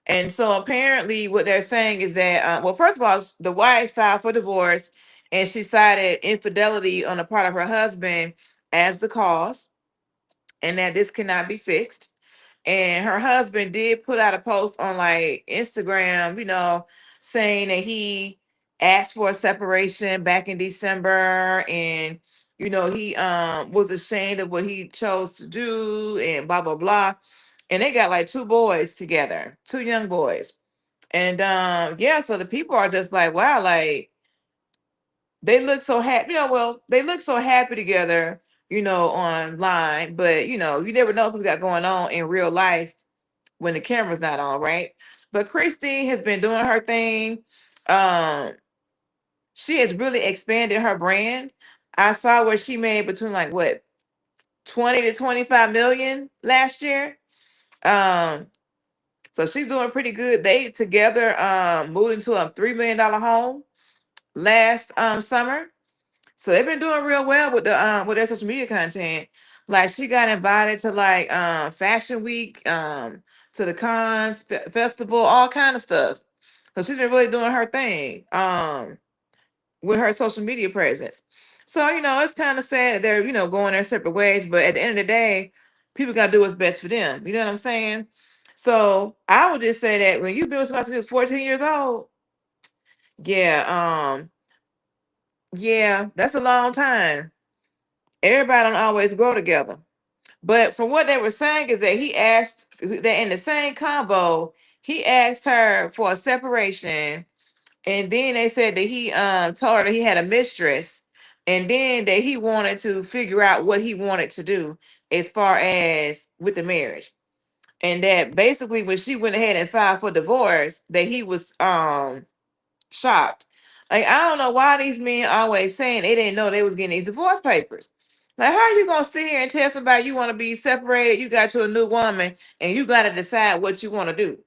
And so apparently what they're saying is that, well, first of all, the wife filed for divorce and she cited infidelity on the part of her husband as the cause and that this cannot be fixed. And her husband did put out a post on like Instagram, saying that he asked for a separation back in December and he was ashamed of what he chose to do and blah blah blah. And they got like two boys together, two young boys. And yeah, so the people are just like, wow, like they look so happy, they look so happy together, online, but you never know what's got going on in real life when the camera's not on, right? But Kristi has been doing her thing. Um, she has really expanded her brand. I saw where she made between like what 20 to 25 million last year. Um, so she's doing pretty good. They together moved into a $3 million home last summer. So they've been doing real well with their social media content. Like she got invited to like Fashion Week, to the cons festival, all kind of stuff. So she's been really doing her thing with her social media presence. So it's kind of sad that they're going their separate ways, but at the end of the day, people got to do what's best for them. You know what I'm saying? So I would just say that when you've been with somebody since you was 14 years old, yeah, yeah, that's a long time. Everybody don't always grow together. But from what they were saying is that he asked that in the same convo, he asked her for a separation, and then they said that he told her that he had a mistress, and then that he wanted to figure out what he wanted to do as far as with the marriage. And that basically when she went ahead and filed for divorce, that he was shocked. Like, I don't know why these men always saying they didn't know they was getting these divorce papers. Like, how you gonna sit here and tell somebody you want to be separated? You got you a new woman, and you got to decide what you want to do.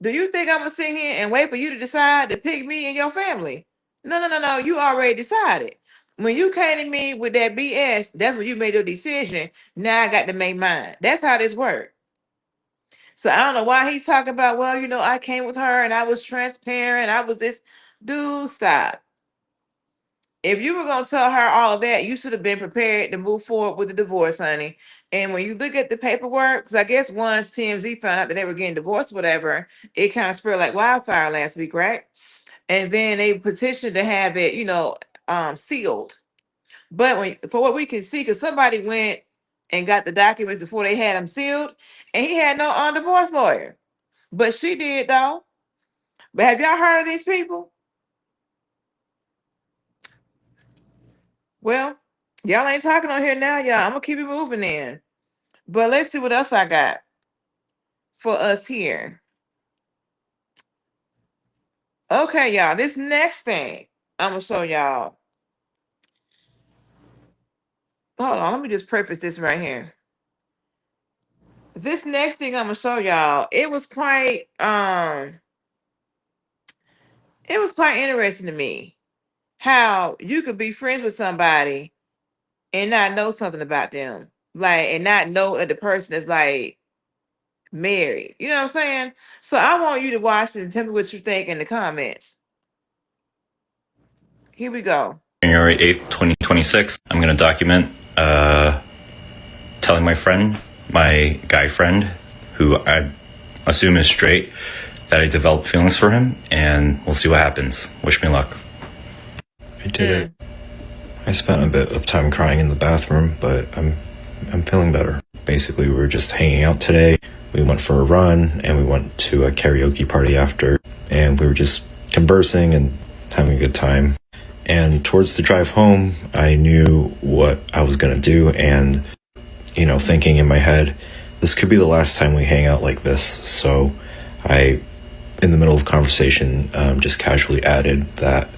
Do you think I'm gonna sit here and wait for you to decide to pick me and your family? No, no, no, no. You already decided. When you came to me with that BS, that's when you made your decision. Now I got to make mine. That's how this works. So I don't know why he's talking about, well, I came with her and I was transparent. I was this. Dude, stop. If you were going to tell her all of that, you should have been prepared to move forward with the divorce, honey. And when you look at the paperwork, because I guess once TMZ found out that they were getting divorced, whatever, it kind of spread like wildfire last week, right? And then they petitioned to have it, sealed. But for what we can see, because somebody went and got the documents before they had them sealed, and he had no divorce lawyer. But she did, though. But have y'all heard of these people? Well, y'all ain't talking on here now, y'all. I'm gonna keep it moving then. But let's see what else I got for us here. Okay, y'all. This next thing I'm gonna show y'all. Hold on, let me just preface this right here. This next thing I'm gonna show y'all, it was quite interesting to me how you could be friends with somebody and not know something about them, like, and not know if the person is like married. You know what I'm saying? So I want you to watch this and tell me what you think in the comments. Here we go. January 8th, 2026, I'm going to document telling my friend, my guy friend, who I assume is straight, that I developed feelings for him, and we'll see what happens. Wish me luck. I did it. I spent a bit of time crying in the bathroom, but I'm feeling better. Basically, we were just hanging out today. We went for a run, and we went to a karaoke party after, and we were just conversing and having a good time. And towards the drive home, I knew what I was going to do, and, you know, thinking in my head, this could be the last time we hang out like this. So I, in the middle of conversation, just casually added that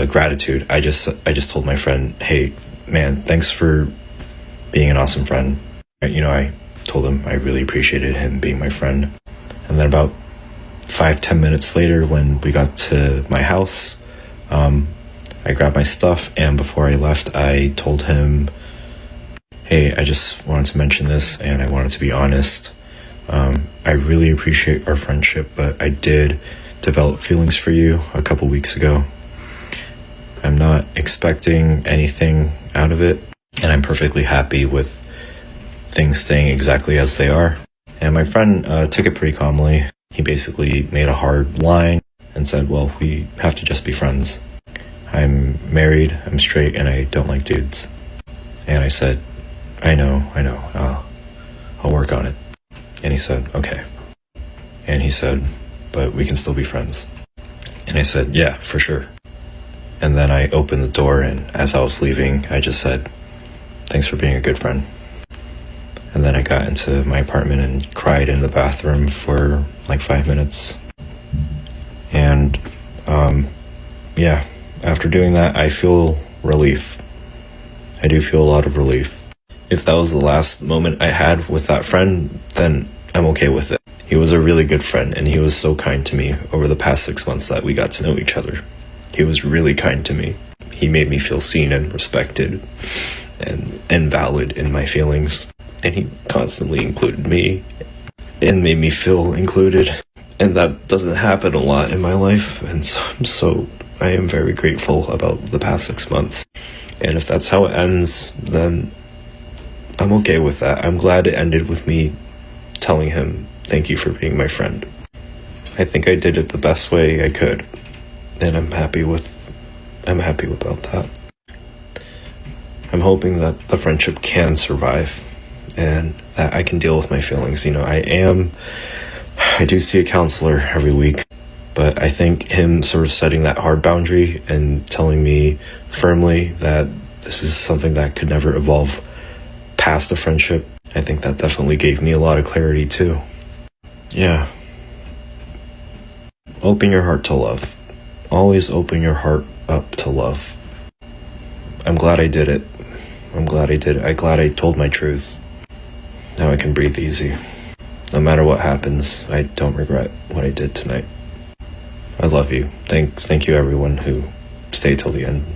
gratitude. I just told my friend, hey, man, thanks for being an awesome friend. You know, I told him I really appreciated him being my friend. And then about 5-10 minutes later, when we got to my house, I grabbed my stuff, and before I left, I told him, hey, I just wanted to mention this, and I wanted to be honest. I really appreciate our friendship, but I did develop feelings for you a couple weeks ago. I'm not expecting anything out of it, and I'm perfectly happy with things staying exactly as they are. And my friend took it pretty calmly. He basically made a hard line and said, well, we have to just be friends. I'm married, I'm straight, and I don't like dudes. And I said, I know, I'll work on it. And he said, okay. And he said, but we can still be friends. And I said, yeah, for sure. And then I opened the door, and as I was leaving, I just said, thanks for being a good friend. And then I got into my apartment and cried in the bathroom for like 5 minutes. And yeah, after doing that, I feel relief. I do feel a lot of relief. If that was the last moment I had with that friend, then I'm okay with it. He was a really good friend, and he was so kind to me over the past 6 months that we got to know each other. He was really kind to me. He made me feel seen and respected and valid in my feelings. And he constantly included me and made me feel included. And that doesn't happen a lot in my life. And so I am very grateful about the past 6 months. And if that's how it ends, then I'm okay with that. I'm glad it ended with me telling him, thank you for being my friend. I think I did it the best way I could. And I'm happy about that. I'm hoping that the friendship can survive and that I can deal with my feelings. You know, I do see a counselor every week, but I think him sort of setting that hard boundary and telling me firmly that this is something that could never evolve past a friendship, I think that definitely gave me a lot of clarity too. Yeah. Open your heart to love. Always open your heart up to love. I'm glad I did it. I'm glad I told my truth. Now I can breathe easy. No matter what happens, I don't regret what I did tonight. I love you. Thank you everyone who stayed till the end.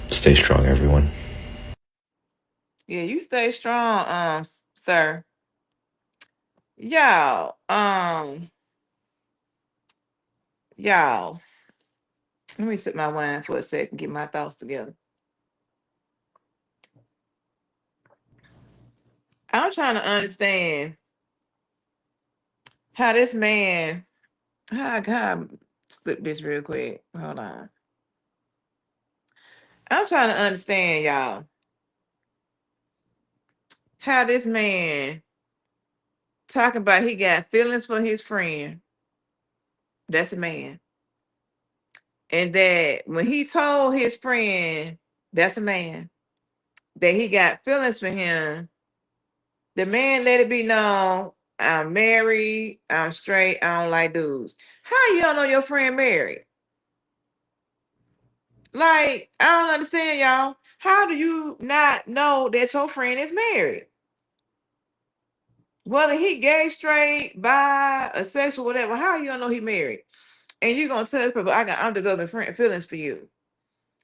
Stay strong, everyone. Yeah, you stay strong, sir. Y'all, y'all. Let me sip my wine for a second, get my thoughts together. I'm trying to understand how this man, how I slip this real quick. Hold on. I'm trying to understand, y'all, how this man talking about he got feelings for his friend. That's a man. And that when he told his friend, that's a man, that he got feelings for him, the man let it be known, I'm married, I'm straight, I don't like dudes. How you don't know your friend married? Like, I don't understand, y'all. How do you not know that your friend is married? Whether he gay, straight, bi, asexual, whatever, how you don't know he married? And you gonna tell this people I'm developing feelings for you.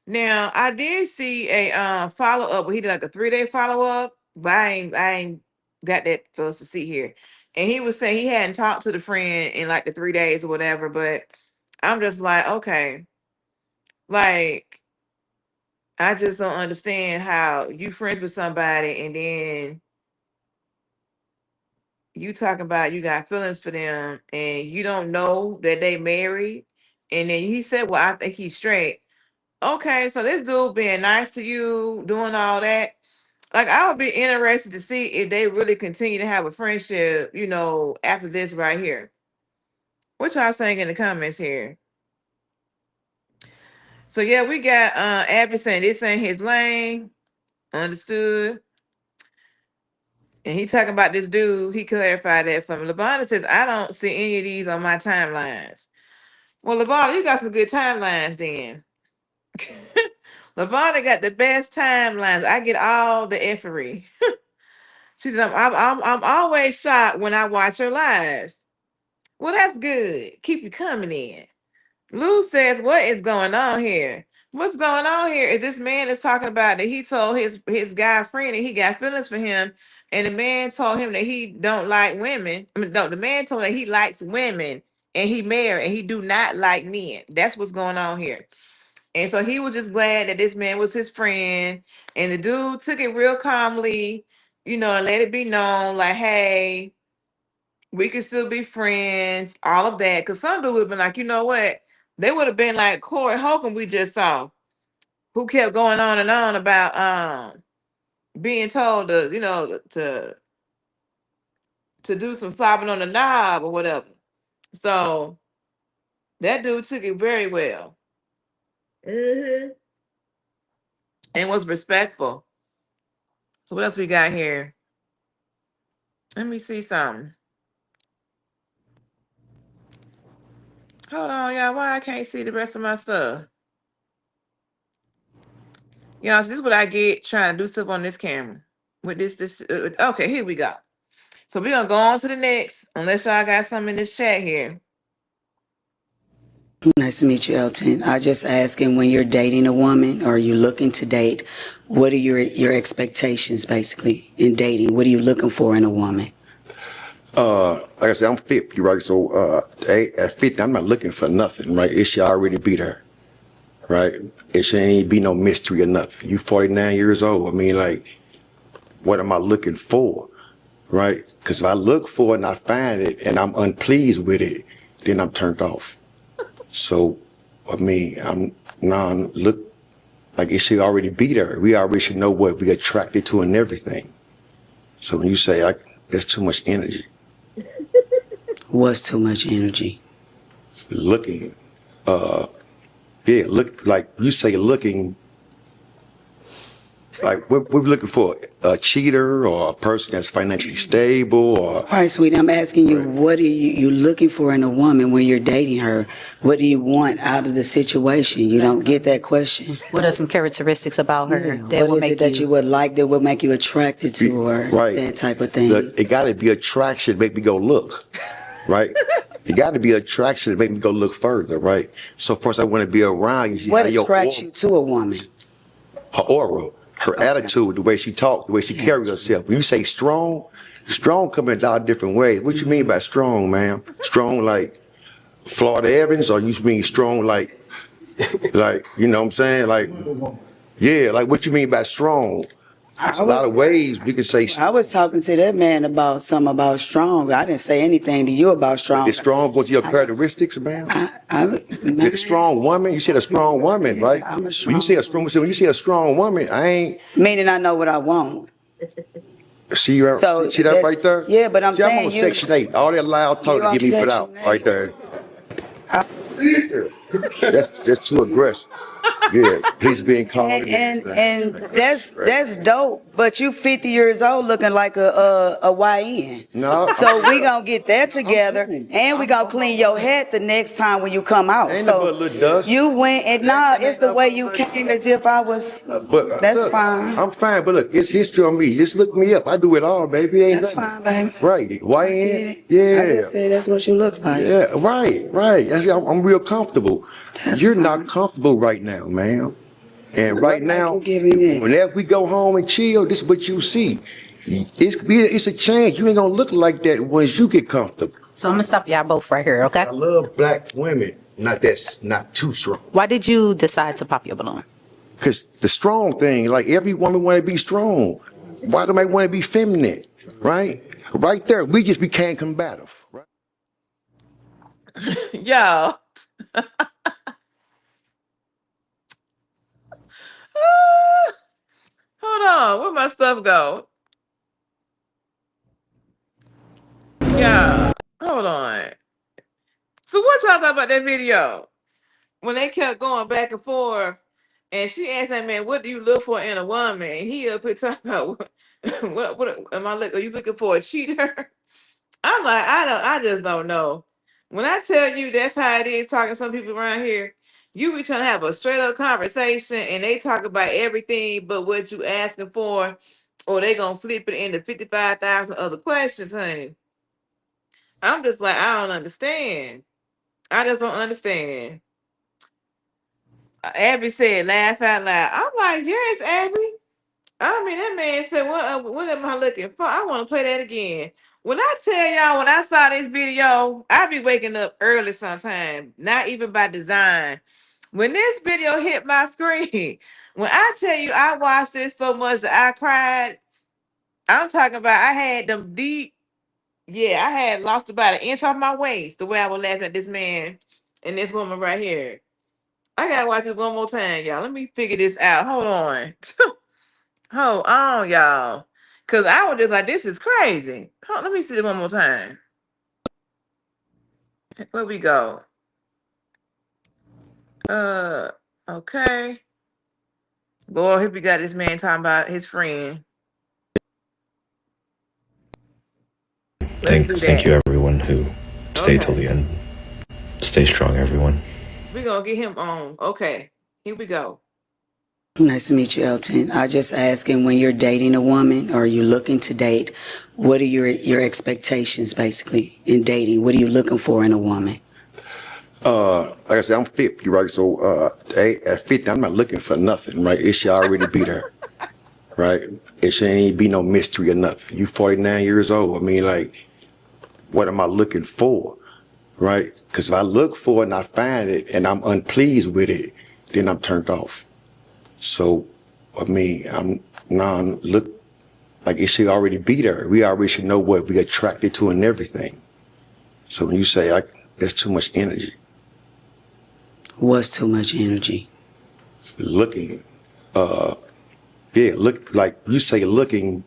Now I did see a follow up where he did like a 3-day follow up, but I ain't got that for us to see here. And he was saying he hadn't talked to the friend in like the 3 days or whatever, but I'm just like, okay, like I just don't understand how you friends with somebody and then you talking about you got feelings for them and you don't know that they married. And then he said, well, I think he's straight. Okay, so this dude being nice to you, doing all that. Like, I would be interested to see if they really continue to have a friendship, after this right here. What y'all saying in the comments here? So yeah, we got Abby saying this ain't his lane. Understood. And he talking about this dude. He clarified that for me. LeBron says, I don't see any of these on my timelines. Well, LeBron, you got some good timelines then. LeBron got the best timelines. I get all the effery. She said, I'm always shocked when I watch her lives. Well, that's good. Keep you coming in. Lou says, what is going on here? What's going on here is this man is talking about that he told his guy friend that he got feelings for him, and the man told him that he don't like women. I mean, no, the man told him that he likes women and he married and he do not like men. That's what's going on here. And so he was just glad that this man was his friend, and the dude took it real calmly, and let it be known, like, hey, we can still be friends, all of that. Because some dude would have been like, you know what? They would have been like Corey Holcomb we just saw, who kept going on and on about being told to do some sobbing on the knob or whatever. So that dude took it very well. Mm-hmm. And was respectful. So what else we got here? Let me see something. Hold on, y'all. Why I can't see the rest of my stuff? Y'all, so this is what I get trying to do stuff on this camera. With this, okay, here we go. So we're gonna go on to the next, unless y'all got something in this chat here. Nice to meet you, Elton. I just asking, when you're dating a woman or you're looking to date, what are your expectations basically in dating? What are you looking for in a woman? Like I said, I'm 50, right? So at 50, I'm not looking for nothing, right? It should already be there, right? It shouldn't be no mystery or nothing. You 49 years old. I mean, like, what am I looking for, right? Because if I look for it and I find it and I'm unpleased with it, then I'm turned off. So, I mean, look like it should already be there. We already should know what we attracted to and everything. So when you say there's too much energy. What's too much energy? Looking, look, like you say looking, like what we're looking for, a cheater or a person that's financially stable or... All right, sweetie, I'm asking you, what are you looking for in a woman when you're dating her? What do you want out of the situation? You don't get that question? What are some characteristics about her that what is it that you would like, that would make you attracted to her? Right. That type of thing. It got to be attraction to make me go look, right? It got to be attraction to make me go look further, right? So first I want to be around you. What attracts you to a woman? Her aura. Her attitude, the way she talks, the way she carries herself. When you say strong come in a lot of different ways. What you mean by strong, ma'am? Strong like Florida Evans, or you mean strong like, you know what I'm saying? Like, yeah, like what you mean by strong? There's a lot of ways we can say. I was talking to that man about something about strong. I didn't say anything to you about strong. Is strong go to your characteristics, ma'am? Is a strong woman? You said a strong woman, right? I'm a strong. When you say a strong woman, I ain't. Meaning I know what I want. See that right there? Yeah, but I'm saying I'm on Section 8. All that loud talk to get me put out right there. That's too aggressive. Yeah, police being called. And that's dope. But you 50 years old looking like a YN. No. So we gonna get that together, and we gonna clean your head the next time when you come out. Ain't So no but little dust. you went and nah, it's the way you came as if I was. But That's look, fine. I'm fine, but look, it's history on me. Just look me up. I do it all, baby. Ain't That's nothing. fine, baby. Right? Why ain't Get it? it. Yeah. I just said that's what you look like. Yeah. Right. I'm real comfortable. You're not comfortable right now, ma'am. And right now, whenever we go home and chill, this is what you see. It's a change. You ain't gonna look like that once you get comfortable. So I'm gonna stop y'all both right here, okay? I love black women. Not too strong. Why did you decide to pop your balloon? Because the strong thing, like every woman want to be strong. Why do they want to be feminine? Right? Right there, we just became combative. Right? Yo. Hold on, where my stuff go? Yeah, hold on. So what y'all thought about that video? When they kept going back and forth, and she asked that man, "What do you look for in a woman?" And he up here talking about, "What am I looking? Are you looking for a cheater?" I'm like, I just don't know. When I tell you that's how it is talking to some people around here, you be trying to have a straight up conversation, and they talk about everything but what you asking for, or they gonna flip it into 55,000 other questions, honey. I'm just like, I don't understand. I just don't understand. Abby said, laugh out loud. I'm like, yes, Abby. I mean, that man said, what am I looking for? I want to play that again. When I tell y'all, when I saw this video, I be waking up early sometime, not even by design. When this video hit my screen, when I tell you I watched this so much that I cried, I'm talking about I had them deep, yeah, I had lost about an inch off my waist the way I was laughing at this man and this woman right here. I gotta watch this one more time, y'all. Let me figure this out. Hold on. Hold on, y'all. Cause I was just like, this is crazy. Let me see it one more time. Where we go? Okay. Boy, here we got this man talking about his friend. Thank you, everyone who stayed till the end. Stay strong, everyone. We're gonna get him on. Okay, here we go. Nice to meet you, Elton. I just asking, when you're dating a woman or you're looking to date, what are your expectations basically in dating? What are you looking for in a woman? Like I said, I'm 50, right? So at 50, I'm not looking for nothing, right? It should already be there, right? It shouldn't be no mystery or nothing. You 49 years old. I mean, like, what am I looking for, right? Because if I look for it and I find it and I'm unpleased with it, then I'm turned off. So, I mean, look like it should already be there. We already should know what we're attracted to and everything. So when you say there's too much energy. What's too much energy? Looking, look, like you say looking,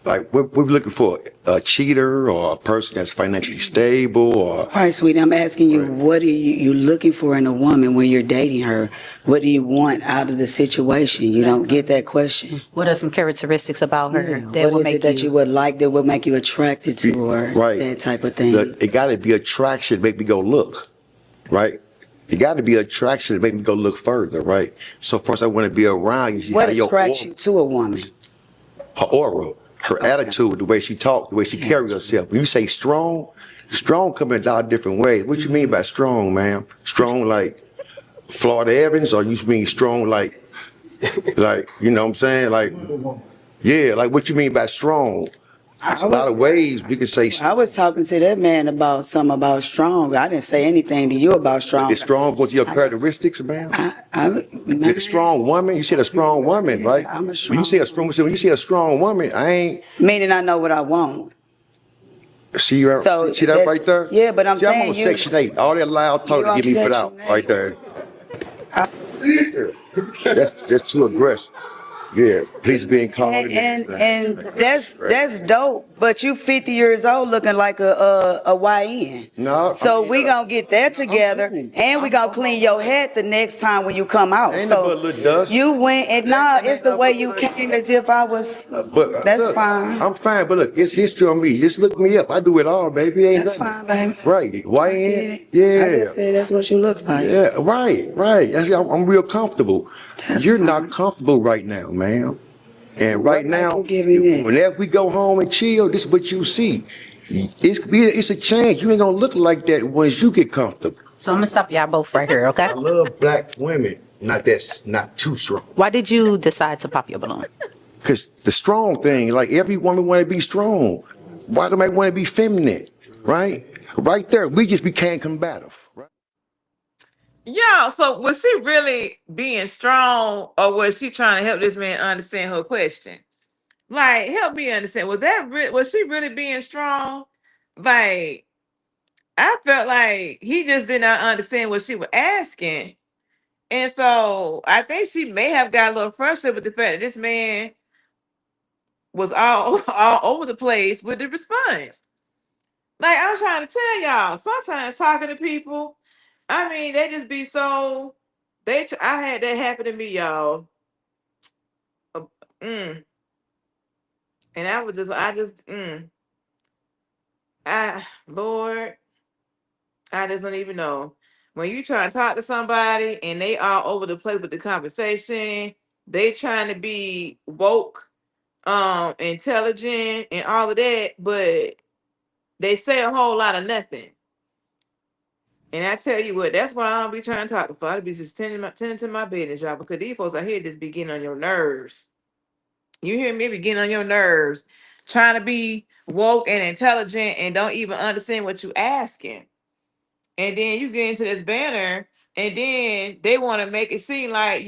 like what we're looking for, a cheater or a person that's financially stable or... All right, sweetie, I'm asking you, what are you looking for in a woman when you're dating her? What do you want out of the situation? You don't get that question? What are some characteristics about her that what will is make it that you would like, that would make you attracted to her? Right. That type of thing. Look, it got to be attraction to make me go look, right? It got to be attraction to make me go look further, right? So first I want to be around you. What attracts you to a woman? Her aura, her attitude, the way she talks, the way she carries herself. When you say strong come in a lot of different ways. What you mean by strong, ma'am? Strong like Florida Evans, or you mean strong like, you know what I'm saying? Like, yeah, like what you mean by strong? There's a lot of ways we can say. I was talking to that man about something about strong. I didn't say anything to you about strong. Is strong go to your characteristics, ma'am? You're a strong woman. You said a strong woman, right? I'm a strong. When you say a strong woman, I ain't. Meaning I know what I want. See that right there? Yeah, but I'm saying I'm on Section 8. All that loud talk to get me put out right there. That's too aggressive. Yeah, police being called. And that's dope. But you 50 years old looking like a YN. No. So we gonna get that together, and we gonna clean your head the next time when you come out. Ain't So no but little dust. you went and nah, it's the way you came as if I was. But That's look, fine. I'm fine, but look, it's history on me. Just look me up. I do it all, baby. Ain't That's nothing. fine, baby. Right. Why Get ain't it? Yeah. I just said that's what you look like. Yeah, right. That's, I'm real comfortable. That's You're fine. not comfortable right now, ma'am. And right now, you giving that? whenever we go home and chill, this is what you see. It's a change. You ain't gonna look like that once you get comfortable. So I'm gonna stop y'all both right here, okay? I love black women. Not too strong. Why did you decide to pop your balloon? Cause the strong thing, like every woman want to be strong. Why do they want to be feminine? Right? Right there, we just became combative. Right? Yo, so was she really being strong, or was she trying to help this man understand her question? Like, help me understand. Was she really being strong? Like, I felt like he just did not understand what she was asking. And so I think she may have got a little frustrated with the fact that this man was all over the place with the response. Like, I'm trying to tell y'all, sometimes talking to people, I mean, they just be so I had that happen to me, y'all. Uh, mm, and Lord, I just don't even know. When you try to talk to somebody and they all over the place with the conversation, they trying to be woke, intelligent and all of that, but they say a whole lot of nothing. And I tell you what, that's why I don't be trying to talk to folks. I be just tending to my business, y'all, because these folks out here just be getting on your nerves. You hear me? Be getting on your nerves, trying to be woke and intelligent and don't even understand what you asking. And then you get into this banner, and then they want to make it seem like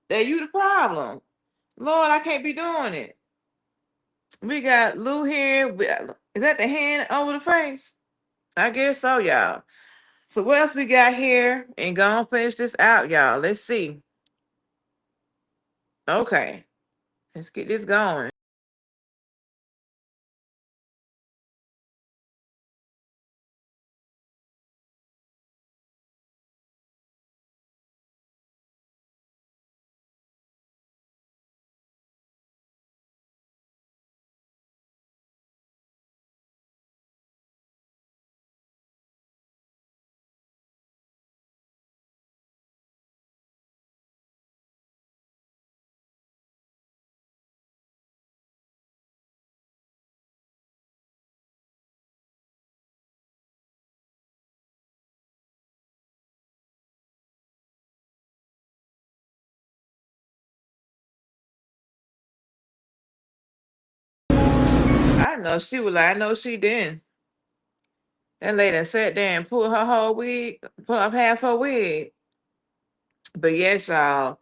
that you the problem. Lord, I can't be doing it. We got Lou here. Is that the hand over the face? I guess so, y'all. So what else we got here? And gonna finish this out, y'all. Let's see. Okay, let's get this going. I know she was like, I know she didn't. That lady sat there and pulled her whole wig, pull up half her wig. But yes, y'all.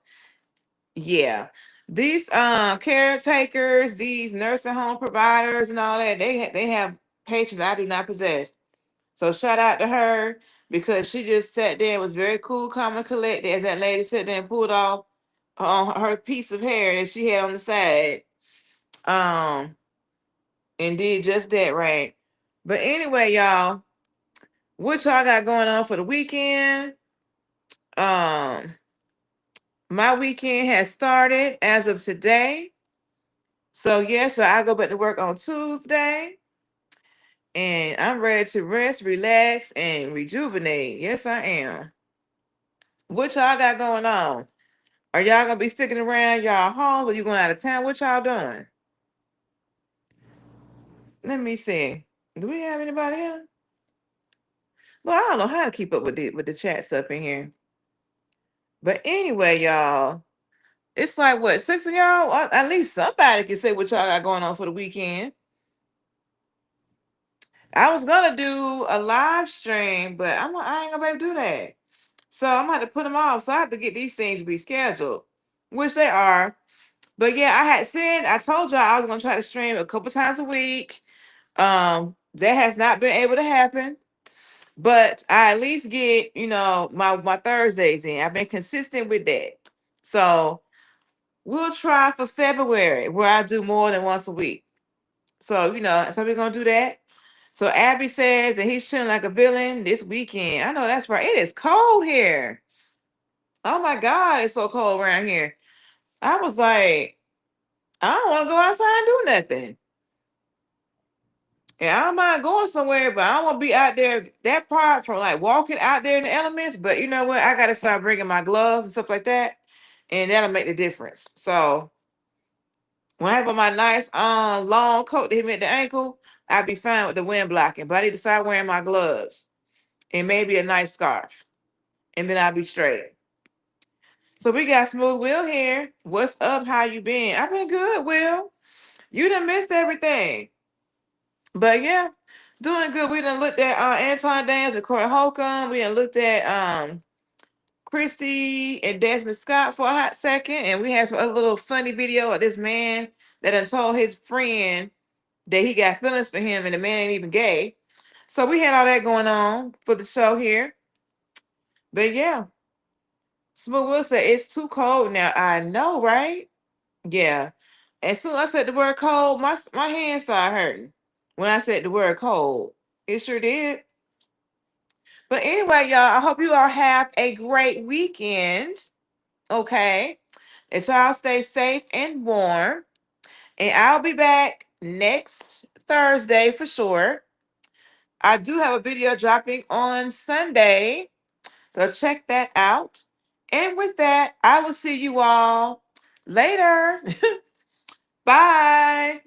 Yeah. These caretakers, these nursing home providers and all that, they have patients I do not possess. So shout out to her because she just sat there and was very cool, calm, and collected as that lady sat there and pulled off her piece of hair that she had on the side. Um, and did just that right. But anyway, y'all, what y'all got going on for the weekend? Um, my weekend has started as of today. So yes, so I go back to work on Tuesday. And I'm ready to rest, relax, and rejuvenate. Yes, I am. What y'all got going on? Are y'all gonna be sticking around y'all home or you going out of town? What y'all doing? Let me see. Do we have anybody here? Well, I don't know how to keep up with the chat stuff in here. But anyway, y'all, it's like what, 6 of y'all? At least somebody can say what y'all got going on for the weekend. I was gonna do a live stream, but I ain't gonna be able to do that. So I'm gonna have to put them off. So I have to get these things rescheduled, which they are. But yeah, I told y'all I was gonna try to stream a couple times a week. That has not been able to happen. But I at least get, my Thursdays in. I've been consistent with that. So we'll try for February where I do more than once a week. So, so we're going to do that. So Abby says that he's feeling like a villain this weekend. I know that's right. It is cold here. Oh my God, it's so cold around here. I was like, I don't want to go outside and do nothing. Yeah, I don't mind going somewhere, but I don't want to be out there that part from like walking out there in the elements. But you know what? I got to start bringing my gloves and stuff like that, and that'll make the difference. So when I have on my nice long coat that hit me at the ankle, I'll be fine with the wind blocking. But I need to start wearing my gloves and maybe a nice scarf, and then I'll be straight. So we got Smooth Will here. What's up? How you been? I've been good, Will. You done missed everything. But yeah, doing good. We done looked at Anton Dance and Corey Holcomb. We done looked at Kristi and Desmond Scott for a hot second. And we had a little funny video of this man that done told his friend that he got feelings for him and the man ain't even gay. So we had all that going on for the show here. But yeah, Smooth Will said it's too cold now. I know, right? Yeah. As soon as I said the word cold, my hands started hurting. When I said the word cold, it sure did. But anyway, y'all, I hope you all have a great weekend. Okay. That y'all stay safe and warm. And I'll be back next Thursday for sure. I do have a video dropping on Sunday. So check that out. And with that, I will see you all later. Bye.